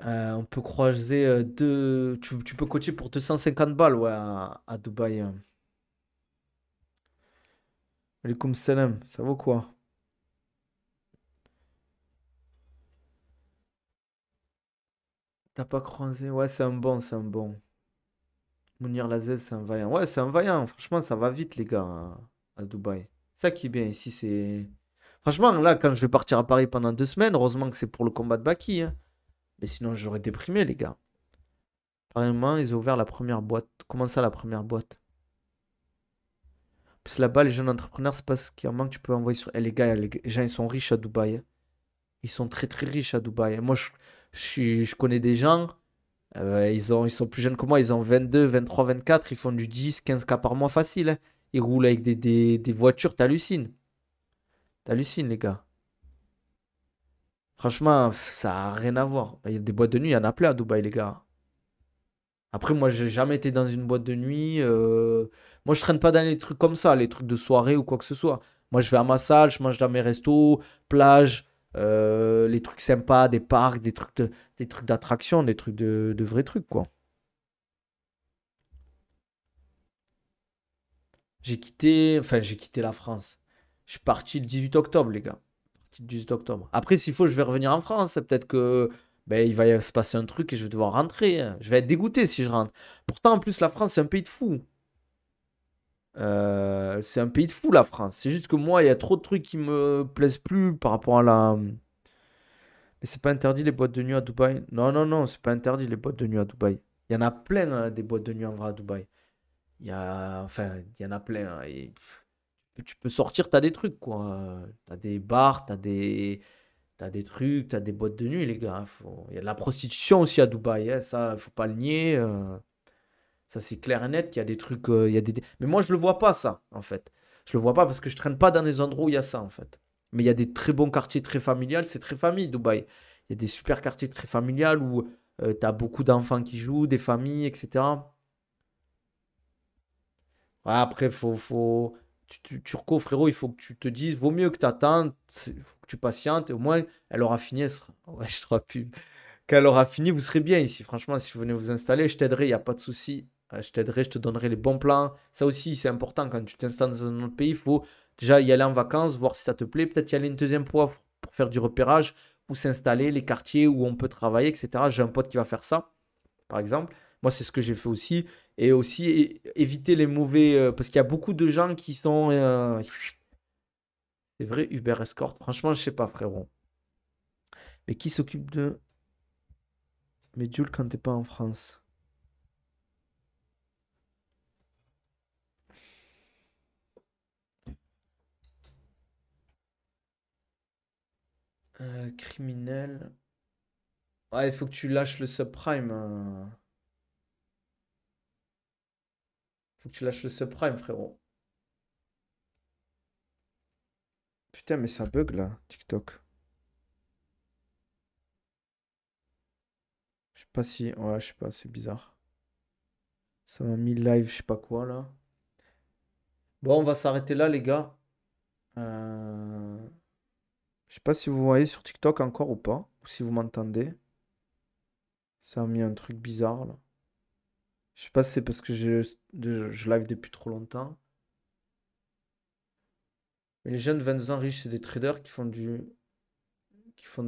On peut croiser deux. Tu peux coacher pour 250 balles, ouais, à Dubaï. Alaikum salam, ça vaut quoi? T'as pas croisé? Ouais, c'est un bon, c'est un bon. Mounir Lazez, c'est un vaillant. Ouais, c'est un vaillant. Franchement, ça va vite, les gars, à Dubaï. Ça qui est bien ici, c'est. Franchement, là, quand je vais partir à Paris pendant 2 semaines, heureusement que c'est pour le combat de Baki, hein. Mais sinon, j'aurais déprimé, les gars. Apparemment, ils ont ouvert la première boîte. Comment ça, la première boîte? Parce que là-bas, les jeunes entrepreneurs, c'est pas ce qu'il y en a que tu peux envoyer sur. Eh, les gars, les gens, ils sont riches à Dubaï, hein. Ils sont très, très riches à Dubaï. Moi, je connais des gens. Ils sont plus jeunes que moi, ils ont 22, 23, 24, ils font du 10, 15K par mois facile, hein. Ils roulent avec des voitures, t'hallucines. T'hallucines, les gars. Franchement, ça a rien à voir. Il y a des boîtes de nuit, il y en a plein à Dubaï, les gars. Après, moi, j'ai jamais été dans une boîte de nuit. Moi, je traîne pas dans les trucs comme ça, les trucs de soirée ou quoi que ce soit. Moi, je vais à ma salle, je mange dans mes restos, plage, les trucs sympas, des parcs, des trucs d'attraction, des trucs de vrais trucs, quoi. J'ai quitté la France. Je suis parti le 18 octobre, les gars. Parti le 18 octobre. Après, s'il faut, je vais revenir en France. Peut-être que ben, il va se passer un truc et je vais devoir rentrer, hein. Je vais être dégoûté si je rentre. Pourtant, en plus, la France, c'est un pays de fous. C'est un pays de fous, la France. C'est juste que moi, il y a trop de trucs qui me plaisent plus par rapport à la. Mais c'est pas interdit les boîtes de nuit à Dubaï. Non, non, non, c'est pas interdit les boîtes de nuit à Dubaï. Il y en a plein, hein, des boîtes de nuit en vrai à Dubaï. Enfin, il y en a plein, hein, et, tu peux sortir, t'as des trucs, quoi. T'as des bars, t'as des trucs, t'as des boîtes de nuit, les gars. Il y a de la prostitution aussi à Dubaï, hein, ça, faut pas le nier. Ça, c'est clair et net qu'il y a des trucs. Il y a Mais moi, je le vois pas, ça, en fait. Je le vois pas parce que je traîne pas dans des endroits où il y a ça, en fait. Mais il y a des très bons quartiers très familiales, c'est très famille, Dubaï. Il y a des super quartiers très familiales où t'as beaucoup d'enfants qui jouent, des familles, etc. Ouais, après, Turco, frérot, il faut que tu te dises, vaut mieux que tu attendes, il faut que tu patientes, et au moins, elle aura fini, elle sera. Ouais, je te plus. Quand elle aura fini, vous serez bien ici. Franchement, si vous venez vous installer, je t'aiderai, il n'y a pas de souci. Je t'aiderai, je te donnerai les bons plans. Ça aussi, c'est important. Quand tu t'installes dans un autre pays, il faut déjà y aller en vacances, voir si ça te plaît. Peut-être y aller une deuxième fois pour faire du repérage, où s'installer, les quartiers où on peut travailler, etc. J'ai un pote qui va faire ça, par exemple. Moi, c'est ce que j'ai fait aussi. Et aussi éviter les mauvais. Parce qu'il y a beaucoup de gens qui sont. C'est vrai, Uber Escort. Franchement, je sais pas, frérot. Mais qui s'occupe de Medjool quand t'es pas en France? Criminel. Ouais, il faut que tu lâches le subprime, hein. Faut que tu lâches le subprime, frérot. Putain, mais ça bug là, TikTok. Je sais pas si. Ouais, je sais pas, c'est bizarre. Ça m'a mis live, je sais pas quoi là. Bon, on va s'arrêter là, les gars. Euh, Je sais pas si vous voyez sur TikTok encore ou pas, ou si vous m'entendez. Ça a mis un truc bizarre là. Je sais pas si c'est parce que je live depuis trop longtemps. Mais les jeunes 22 ans riches, c'est des traders qui font de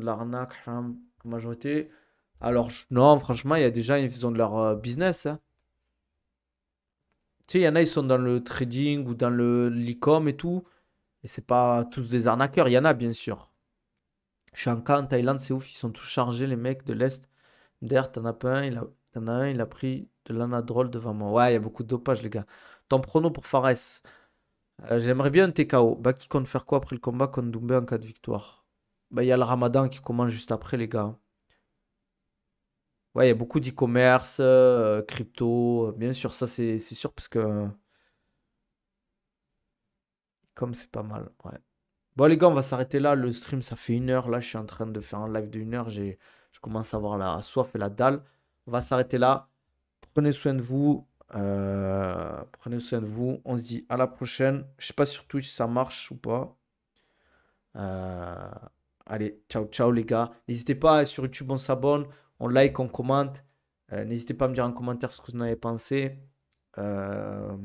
l'arnaque, haram, en majorité. Alors, non, franchement, il y a des gens, ils ont de leur business, hein. Tu sais, il y en a, ils sont dans le trading ou dans le l'e-com et tout. Et c'est pas tous des arnaqueurs, il y en a, bien sûr. Shanghai, en Thaïlande, c'est ouf, ils sont tous chargés, les mecs de l'Est. D'ailleurs, t'en as un, il a pris de l'anadrol devant moi. Ouais, il y a beaucoup de dopage, les gars. Ton prono pour Fares. J'aimerais bien un TKO. Bah, qui compte faire quoi après le combat contre Doumbé en cas de victoire? Bah, il y a le Ramadan qui commence juste après, les gars. Ouais, il y a beaucoup d'e-commerce, crypto. Bien sûr, ça, c'est sûr, parce que comme c'est pas mal. Ouais. Bon, les gars, on va s'arrêter là. Le stream, ça fait 1 heure. Là, je suis en train de faire un live de 1 heure. Je commence à avoir la soif et la dalle. On va s'arrêter là. Prenez soin de vous. Prenez soin de vous. On se dit à la prochaine. Je sais pas sur Twitch si ça marche ou pas. Euh, Allez, ciao, ciao les gars. N'hésitez pas, sur YouTube, on s'abonne, on like, on commente. N'hésitez pas à me dire en commentaire ce que vous en avez pensé. Euh,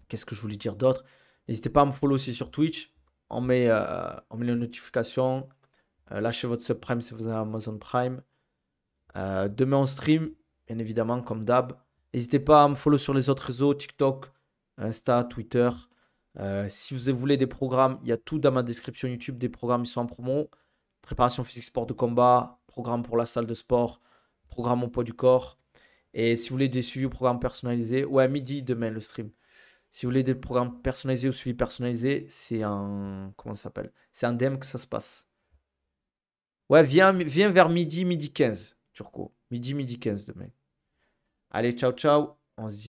Qu'est-ce que je voulais dire d'autre? N'hésitez pas à me follow aussi sur Twitch. On met les notifications. Lâchez votre subprime si vous avez Amazon Prime. Demain on stream, bien évidemment, comme d'hab. N'hésitez pas à me follow sur les autres réseaux, TikTok, Insta, Twitter. Si vous voulez des programmes, il y a tout dans ma description YouTube. Des programmes, ils sont en promo. Préparation physique, sport de combat, programme pour la salle de sport, programme au poids du corps. Et si vous voulez des suivis ou programmes personnalisés, ouais, midi demain le stream. Si vous voulez des programmes personnalisés ou suivis personnalisés, c'est un. Comment ça s'appelle? C'est un DM que ça se passe. Ouais, viens vers midi, midi 15, Turco. Midi, midi 15 demain. Allez, ciao, ciao. On se dit.